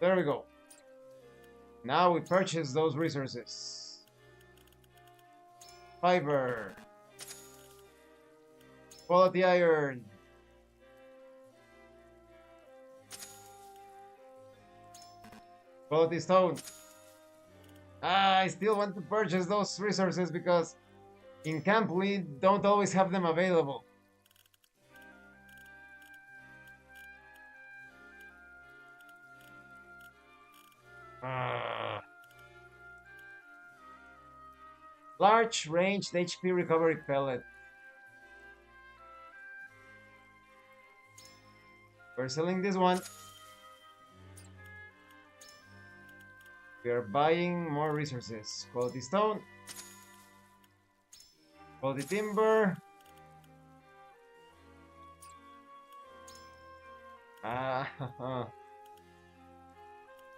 There we go. Now we purchase those resources. Fiber. Quality iron. Quality stone. I still want to purchase those resources because in camp we don't always have them available. Large ranged HP recovery pellet. We're selling this one. We are buying more resources. Quality stone. Quality timber.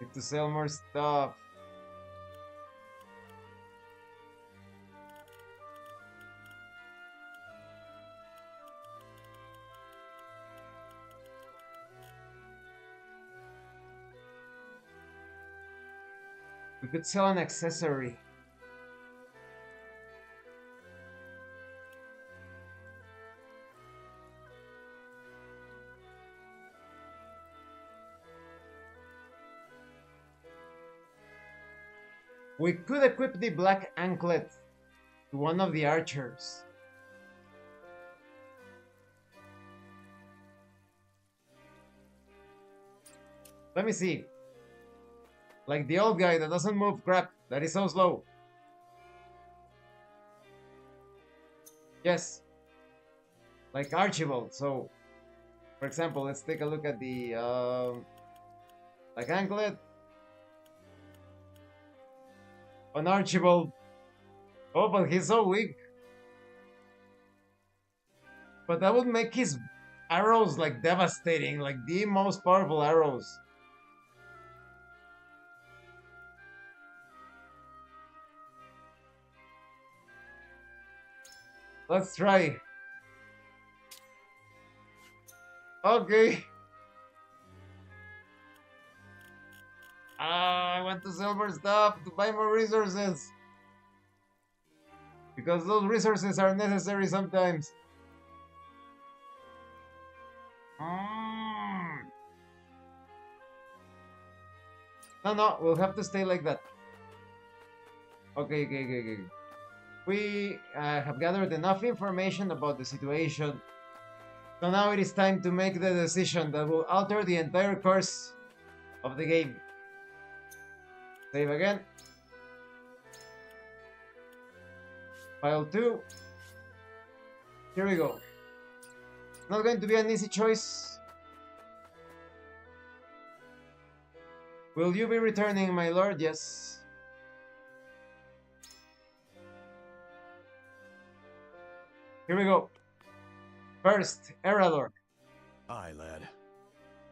Need to sell more stuff. We could sell an accessory. We could equip the black anklet to one of the archers. Let me see. Like the old guy that doesn't move crap, that is so slow. Yes. Like Archibald. So, for example, let's take a look at the like anklet. on Archibald. Oh, but he's so weak. But that would make his arrows like devastating, like the most powerful arrows. Let's try. Okay. I want to sell more stuff to buy more resources. Because those resources are necessary sometimes. No, we'll have to stay like that. Okay. We have gathered enough information about the situation. So now it is time to make the decision that will alter the entire course of the game. Save again. File 2. Here we go. Not going to be an easy choice. Will you be returning, my lord? Yes. Here we go. First, Erador. Aye, lad.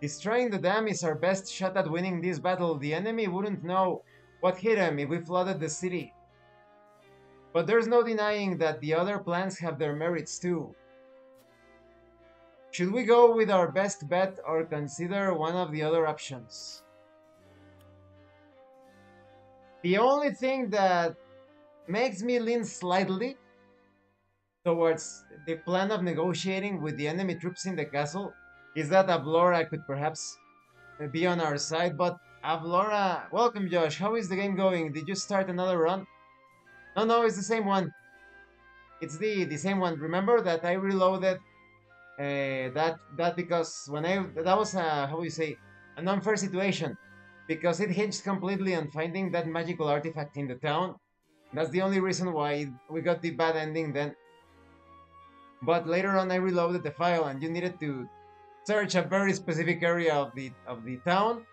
Destroying the dam is our best shot at winning this battle. The enemy wouldn't know what hit him if we flooded the city. But there's no denying that the other plans have their merits too. Should we go with our best bet or consider one of the other options? The only thing that makes me lean slightly towards the plan of negotiating with the enemy troops in the castle is that Avlora could perhaps be on our side, but Avlora... Welcome, Josh. How is the game going? Did you start another run? No, it's the same one. It's the same one. Remember that I reloaded that because when that was a, how do you say, an unfair situation, because it hinged completely on finding that magical artifact in the town. That's the only reason why we got the bad ending then. But later on, I reloaded the file, and you needed to search a very specific area of the town.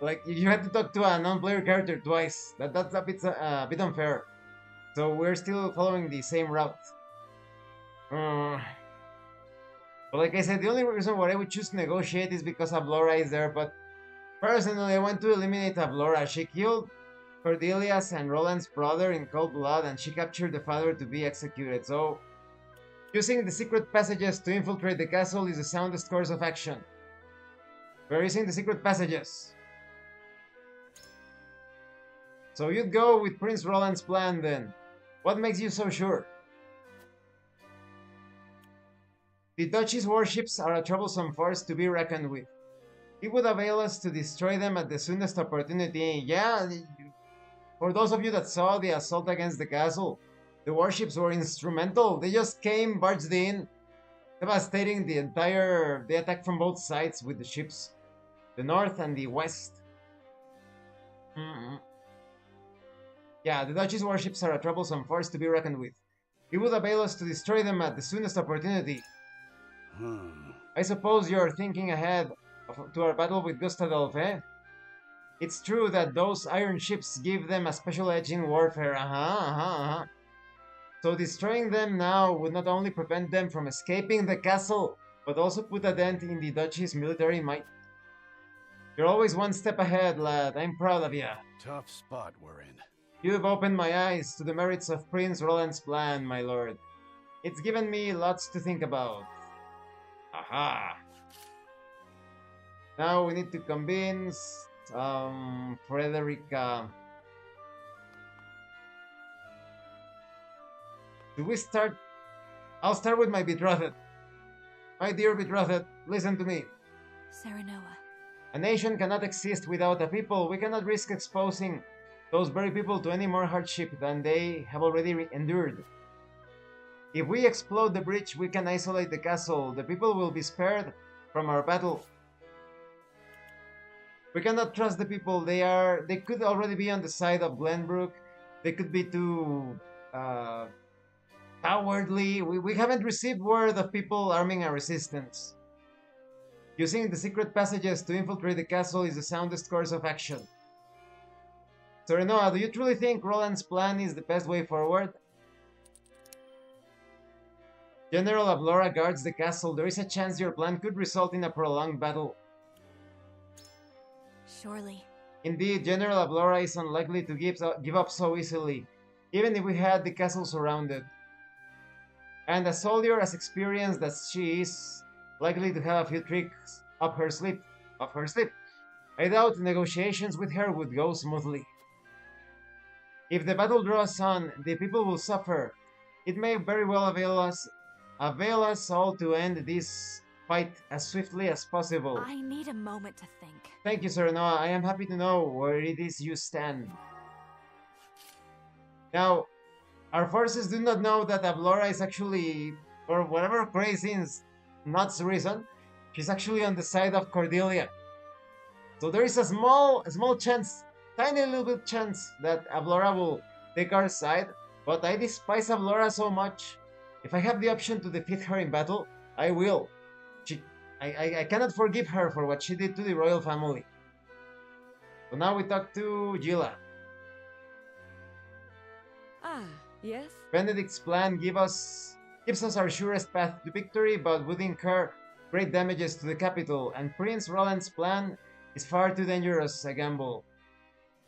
Like you had to talk to a non-player character twice. That's a bit unfair. So we're still following the same route. But like I said, the only reason why I would choose to negotiate is because Avlora is there. But personally, I want to eliminate Avlora. She killed Cordelia's and Roland's brother in cold blood, and she captured the father to be executed. So using the secret passages to infiltrate the castle is the soundest course of action. We're using the secret passages. So you'd go with Prince Roland's plan then. What makes you so sure? The Duchy's warships are a troublesome force to be reckoned with. It would avail us to destroy them at the soonest opportunity. Yeah, for those of you that saw the assault against the castle, the warships were instrumental. They just came, barged in, devastating the attack from both sides with the ships, the north and the west. Yeah, the Duchy's warships are a troublesome force to be reckoned with. It would avail us to destroy them at the soonest opportunity. I suppose you're thinking ahead to our battle with Gustadolf, eh? It's true that those iron ships give them a special edge in warfare. So destroying them now would not only prevent them from escaping the castle, but also put a dent in the Duchy's military might. You're always one step ahead, lad. I'm proud of you. Tough spot we're in. You've opened my eyes to the merits of Prince Roland's plan, my lord. It's given me lots to think about. Aha! Now we need to convince Frederica. Do we start? I'll start with my betrothed. My dear betrothed, listen to me. Serenoa. A nation cannot exist without a people. We cannot risk exposing those very people to any more hardship than they have already endured. If we explode the bridge, we can isolate the castle. The people will be spared from our battle. We cannot trust the people. They could already be on the side of Glenbrook. They could be too cowardly. We haven't received word of people arming a resistance. Using the secret passages to infiltrate the castle is the soundest course of action. Serenoa, do you truly think Roland's plan is the best way forward? General Avlora guards the castle. There is a chance your plan could result in a prolonged battle. Surely. Indeed, General Avlora is unlikely to give up so easily, even if we had the castle surrounded. And a soldier as experienced as she is, likely to have a few tricks up her sleeve. I doubt negotiations with her would go smoothly. If the battle draws on, the people will suffer. It may very well avail us all to end this fight as swiftly as possible. I need a moment to think. Thank you, Serenoa. I am happy to know where it is you stand. Now, our forces do not know that Avlora is actually, for whatever crazy nuts reason, she's actually on the side of Cordelia. So there is a small chance, tiny little bit chance that Avlora will take our side, but I despise Avlora so much. If I have the option to defeat her in battle, I will. I cannot forgive her for what she did to the royal family. So now we talk to Gila. Ah, yes? Benedict's plan gives us our surest path to victory, but would incur great damages to the capital, and Prince Roland's plan is far too dangerous a gamble.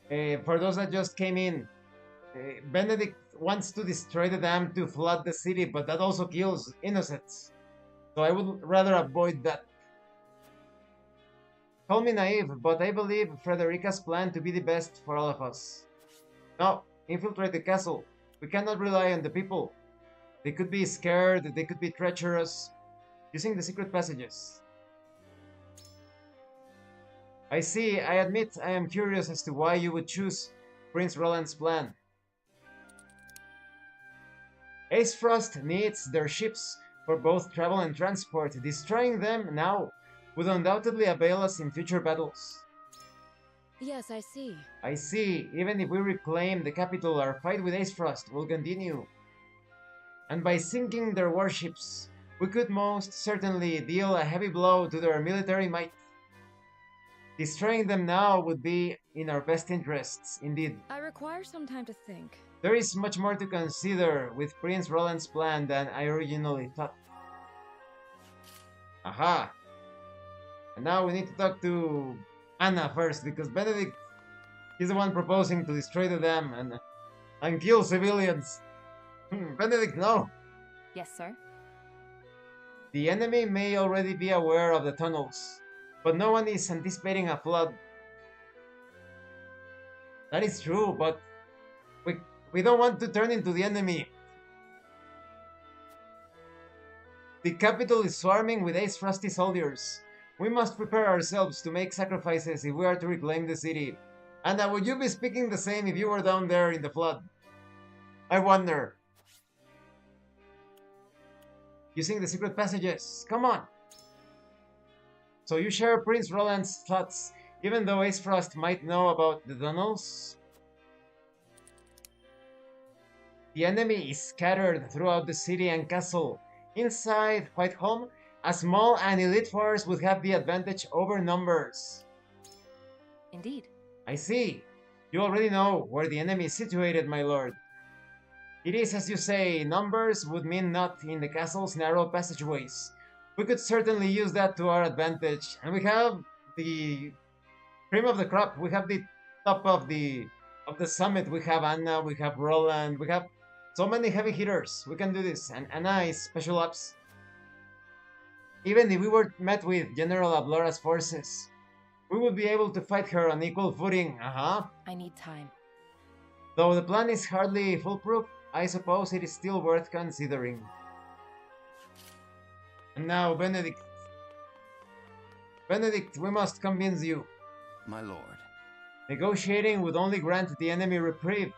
For those that just came in, Benedict wants to destroy the dam to flood the city, but that also kills innocents. So I would rather avoid that. Call me naive, but I believe Frederica's plan to be the best for all of us. Now, infiltrate the castle. We cannot rely on the people. They could be scared, they could be treacherous. Using the secret passages. I see, I admit I am curious as to why you would choose Prince Roland's plan. Ace Frost needs their ships for both travel and transport. Destroying them now would undoubtedly avail us in future battles. Yes, I see. I see. Even if we reclaim the capital, our fight with Ace Frost will continue. And by sinking their warships, we could most certainly deal a heavy blow to their military might. Destroying them now would be in our best interests, indeed. I require some time to think. There is much more to consider with Prince Roland's plan than I originally thought. Aha! And now we need to talk to Anna first, because Benedict is the one proposing to destroy the dam and kill civilians. Benedict, no! Yes, sir? The enemy may already be aware of the tunnels, but no one is anticipating a flood. That is true, but we don't want to turn into the enemy. The capital is swarming with Ace Frosty soldiers. We must prepare ourselves to make sacrifices if we are to reclaim the city. Anna, would you be speaking the same if you were down there in the flood? I wonder. Using the secret passages. Come on! So you share Prince Roland's thoughts, even though Ace Frost might know about the tunnels? The enemy is scattered throughout the city and castle. Inside Whiteholm, a small and elite force would have the advantage over numbers. Indeed. I see. You already know where the enemy is situated, my lord. It is as you say, numbers would mean not in the castle's narrow passageways. We could certainly use that to our advantage, and we have the cream of the crop. We have the top of the summit. We have Anna, we have Roland, we have so many heavy hitters. We can do this, and Anna is special ops. Even if we were met with General Avlora's forces, we would be able to fight her on equal footing. I need time. Though the plan is hardly foolproof, I suppose it is still worth considering. And now, Benedict. Benedict, we must convince you. My lord. Negotiating would only grant the enemy reprieve,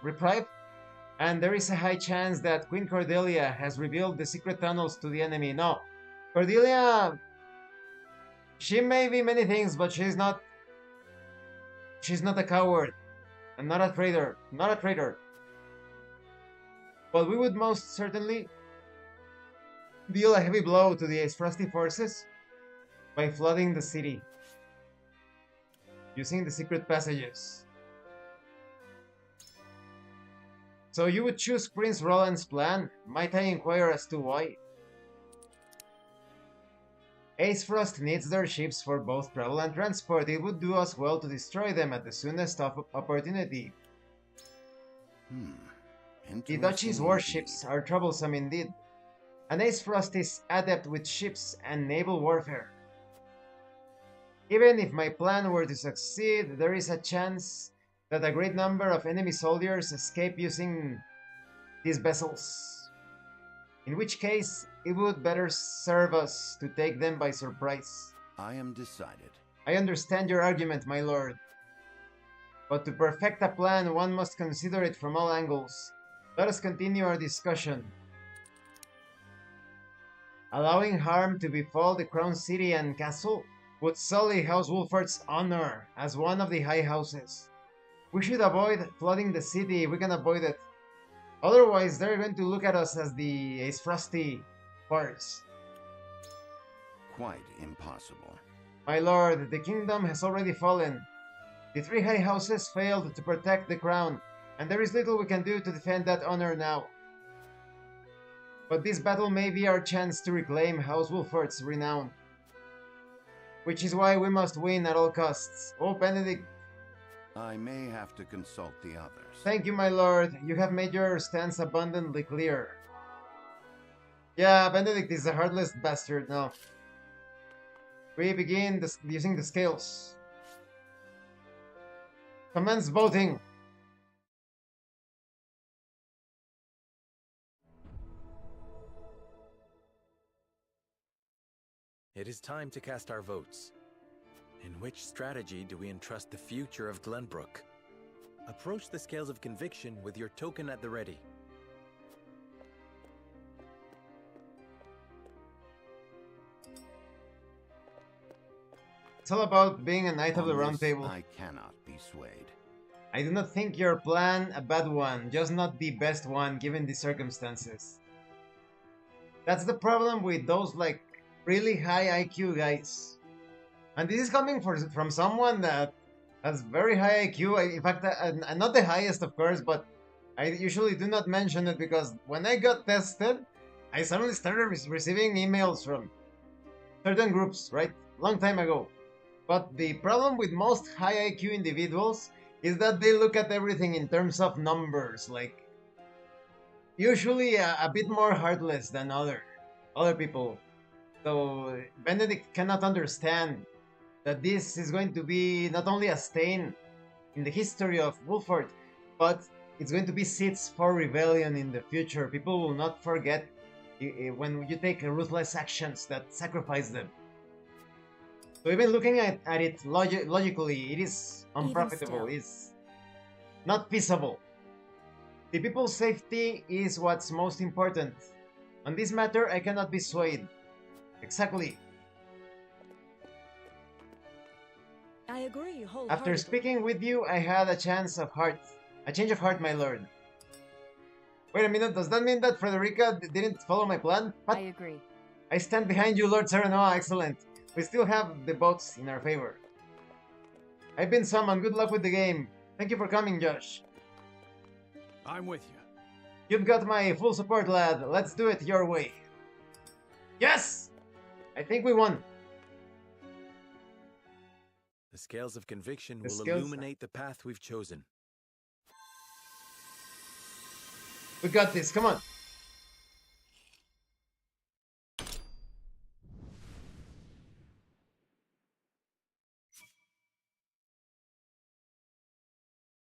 and there is a high chance that Queen Cordelia has revealed the secret tunnels to the enemy. No, Cordelia, she may be many things, but she's not a coward, and not a traitor, But we would most certainly deal a heavy blow to the Ace Frosty forces by flooding the city, using the secret passages. So you would choose Prince Roland's plan? Might I inquire as to why? Ace Frost needs their ships for both travel and transport. It would do us well to destroy them at the soonest opportunity. The Duchy's warships are troublesome indeed. And Ace Frost is adept with ships and naval warfare. Even if my plan were to succeed, there is a chance that a great number of enemy soldiers escape using these vessels. In which case, it would better serve us to take them by surprise. I am decided. I understand your argument, my lord. But to perfect a plan, one must consider it from all angles. Let us continue our discussion. Allowing harm to befall the crown city and castle would sully House Wolford's honor as one of the high houses. We should avoid flooding the city if we can avoid it. Otherwise, they're going to look at us as the Ace Frosty parts. Quite impossible. My lord, the kingdom has already fallen. The three high houses failed to protect the crown, and there is little we can do to defend that honor now. But this battle may be our chance to reclaim House Wolford's renown. Which is why we must win at all costs. Oh, Benedict. I may have to consult the others. Thank you, my lord. You have made your stance abundantly clear. Yeah, Benedict is a heartless bastard now. We begin using the scales. Commence voting. It is time to cast our votes. In which strategy do we entrust the future of Glenbrook? Approach the scales of conviction with your token at the ready. It's all about being a knight of the round table. I cannot be swayed. I do not think your plan a bad one, just not the best one given the circumstances. That's the problem with those like really high IQ guys. And this is coming from someone that has very high IQ. In fact, not the highest, of course, but I usually do not mention it because when I got tested, I suddenly started receiving emails from certain groups, right? Long time ago. But the problem with most high IQ individuals is that they look at everything in terms of numbers, like usually a bit more heartless than other people. So Benedict cannot understand that this is going to be not only a stain in the history of Wolford, but it's going to be seeds for rebellion in the future. People will not forget when you take ruthless actions that sacrifice them. So even looking at it logically, it is unprofitable, it's not feasible. The people's safety is what's most important. On this matter, I cannot be swayed. Exactly. I agree wholeheartedly. After speaking with you, I had a change of heart, my lord. Wait a minute, does that mean that Frederica didn't follow my plan? What? I agree. I stand behind you, Lord Serenoa. Excellent. We still have the votes in our favor. I've been summoned. Good luck with the game. Thank you for coming, Josh. I'm with you. You've got my full support, lad. Let's do it your way. Yes! I think we won. The scales of conviction will illuminate the path we've chosen. We got this. Come on.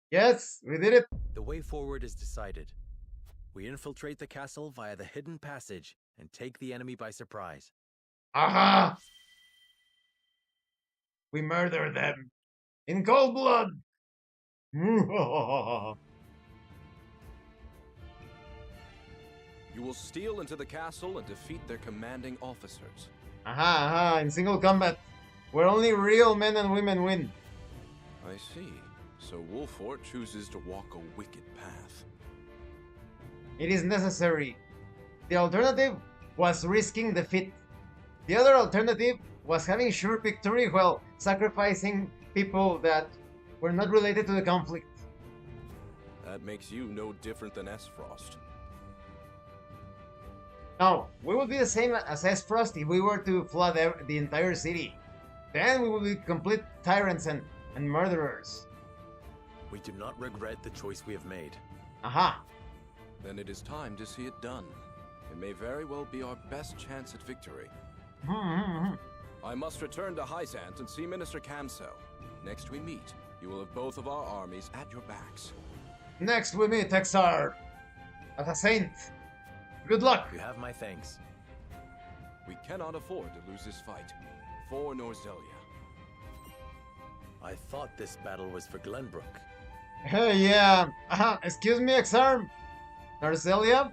Yes, we did it. The way forward is decided. We infiltrate the castle via the hidden passage and take the enemy by surprise. Aha! We murder them in cold blood. You will steal into the castle and defeat their commanding officers. Aha, in single combat, where only real men and women win. I see. So Wolford chooses to walk a wicked path. It is necessary. The alternative was risking defeat. The other alternative was having sure victory while sacrificing people that were not related to the conflict. That makes you no different than S-Frost. No, we would be the same as S-Frost if we were to flood the entire city. Then we would be complete tyrants and murderers. We do not regret the choice we have made. Aha! Then it is time to see it done. It may very well be our best chance at victory. I must return to Hyzant and see Minister Cancel. Next we meet, you will have both of our armies at your backs. Next we meet, Exar! As a saint. Good luck! You have my thanks. We cannot afford to lose this fight. For Norzelia. I thought this battle was for Glenbrook. Hey, yeah. Excuse me, Exarm. Norzelia?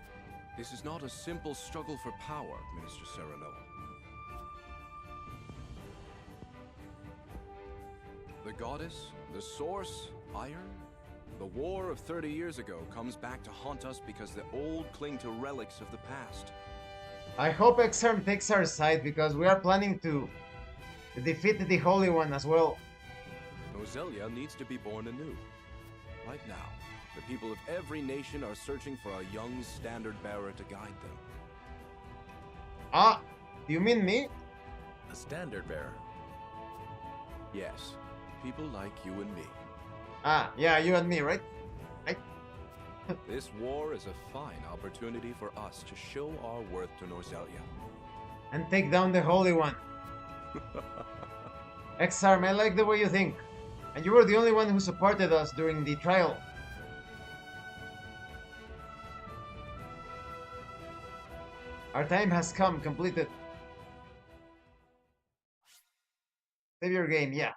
This is not a simple struggle for power, Minister Serenoa. The goddess, the source, iron. The war of 30 years ago comes back to haunt us because the old cling to relics of the past. I hope Exarm takes our side because we are planning to defeat the Holy One as well. Norzelia needs to be born anew. Right now, the people of every nation are searching for a young standard bearer to guide them. Ah, do you mean me? A standard bearer? Yes, people like you and me. Ah, yeah, you and me, right? This war is a fine opportunity for us to show our worth to Norzelia. And take down the Holy One. Exarm, I like the way you think. And you were the only one who supported us during the trial. Our time has come, completed. Save your game, yeah.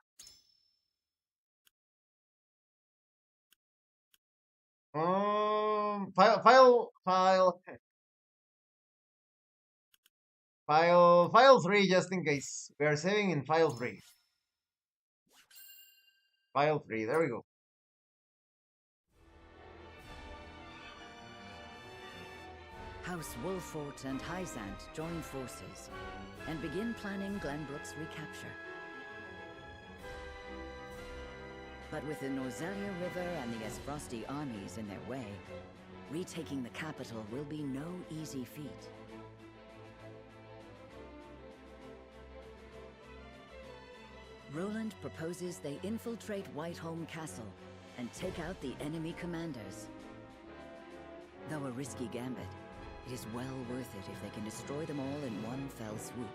File 3 just in case. We are saving in file 3. File 3, there we go. House Wolfort and Hyzant join forces and begin planning Glenbrook's recapture. But with the Norzelia River and the Esfrosti armies in their way, retaking the capital will be no easy feat. Roland proposes they infiltrate Whiteholm Castle and take out the enemy commanders. Though a risky gambit, it is well worth it if they can destroy them all in one fell swoop.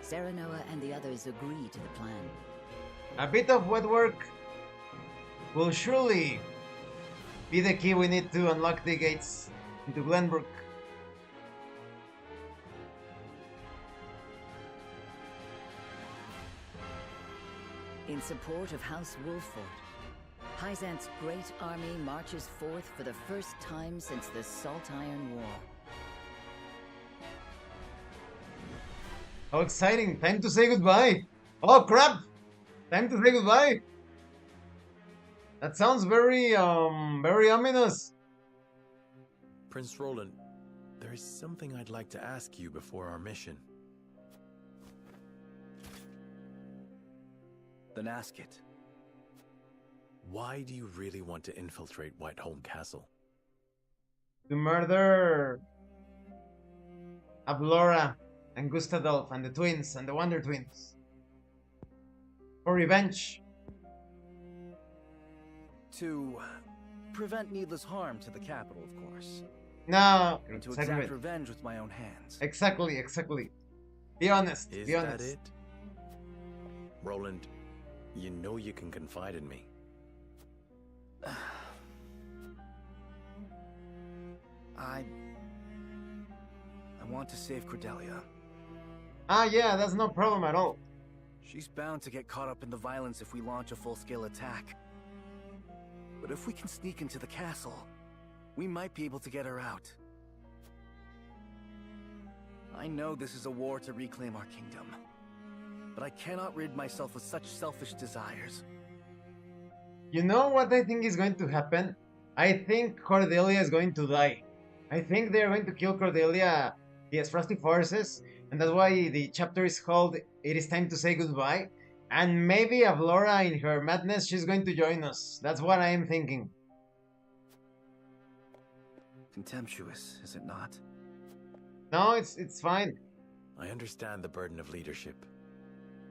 Serenoa and the others agree to the plan. A bit of wet work will surely be the key we need to unlock the gates into Glenbrook. In support of House Wolfort, Hyzant's great army marches forth for the first time since the Salt Iron War. How exciting! Time to say goodbye! Oh crap! Time to say goodbye! That sounds very ominous. Prince Roland, there is something I'd like to ask you before our mission. Then ask it. Why do you really want to infiltrate Whiteholm Castle? To murder Avlora and Gustadolf and the twins and the Wonder Twins. For revenge. To prevent needless harm to the capital, of course. No, and to exactly. exact revenge with my own hands. Exactly. Be honest. Is be honest. that it? Roland, you know you can confide in me. I want to save Cordelia. Ah, yeah, that's no problem at all. She's bound to get caught up in the violence if we launch a full-scale attack. But if we can sneak into the castle, we might be able to get her out. I know this is a war to reclaim our kingdom, but I cannot rid myself of such selfish desires. You know what I think is going to happen? I think Cordelia is going to die. I think they're going to kill Cordelia, the Frosty Forces, and that's why the chapter is called It Is Time to Say Goodbye. And maybe Avlora, in her madness, she's going to join us. That's what I am thinking. contemptuous, is it not? No, it's fine. I understand the burden of leadership.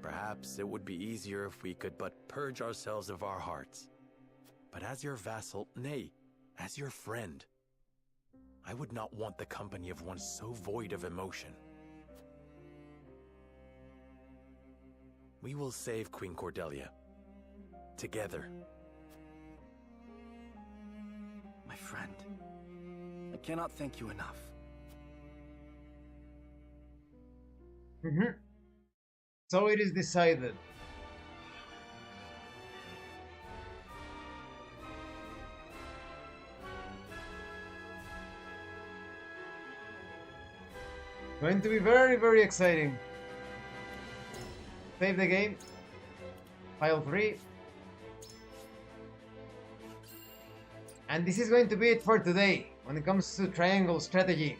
Perhaps it would be easier if we could but purge ourselves of our hearts. But as your vassal, nay, as your friend, I would not want the company of one so void of emotion. We will save Queen Cordelia. Together. My friend, I cannot thank you enough. So it is decided. Going to be very, very exciting. Save the game. File 3. And this is going to be it for today when it comes to triangle strategy.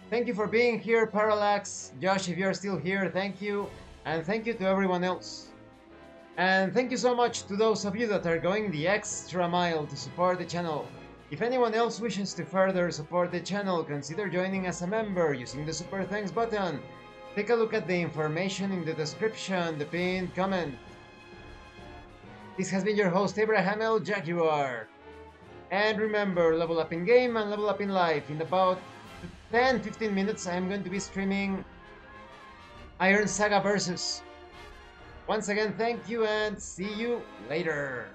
Thank you for being here, Parallax. Josh, if you're still here, thank you. And thank you to everyone else. And thank you so much to those of you that are going the extra mile to support the channel. If anyone else wishes to further support the channel, consider joining as a member using the Super Thanks button. Take a look at the information in the description, the pinned comment. This has been your host, Abraham L. Jaguar. And remember, level up in game and level up in life. In about 10-15 minutes, I am going to be streaming Iron Saga Versus. Once again, thank you and see you later.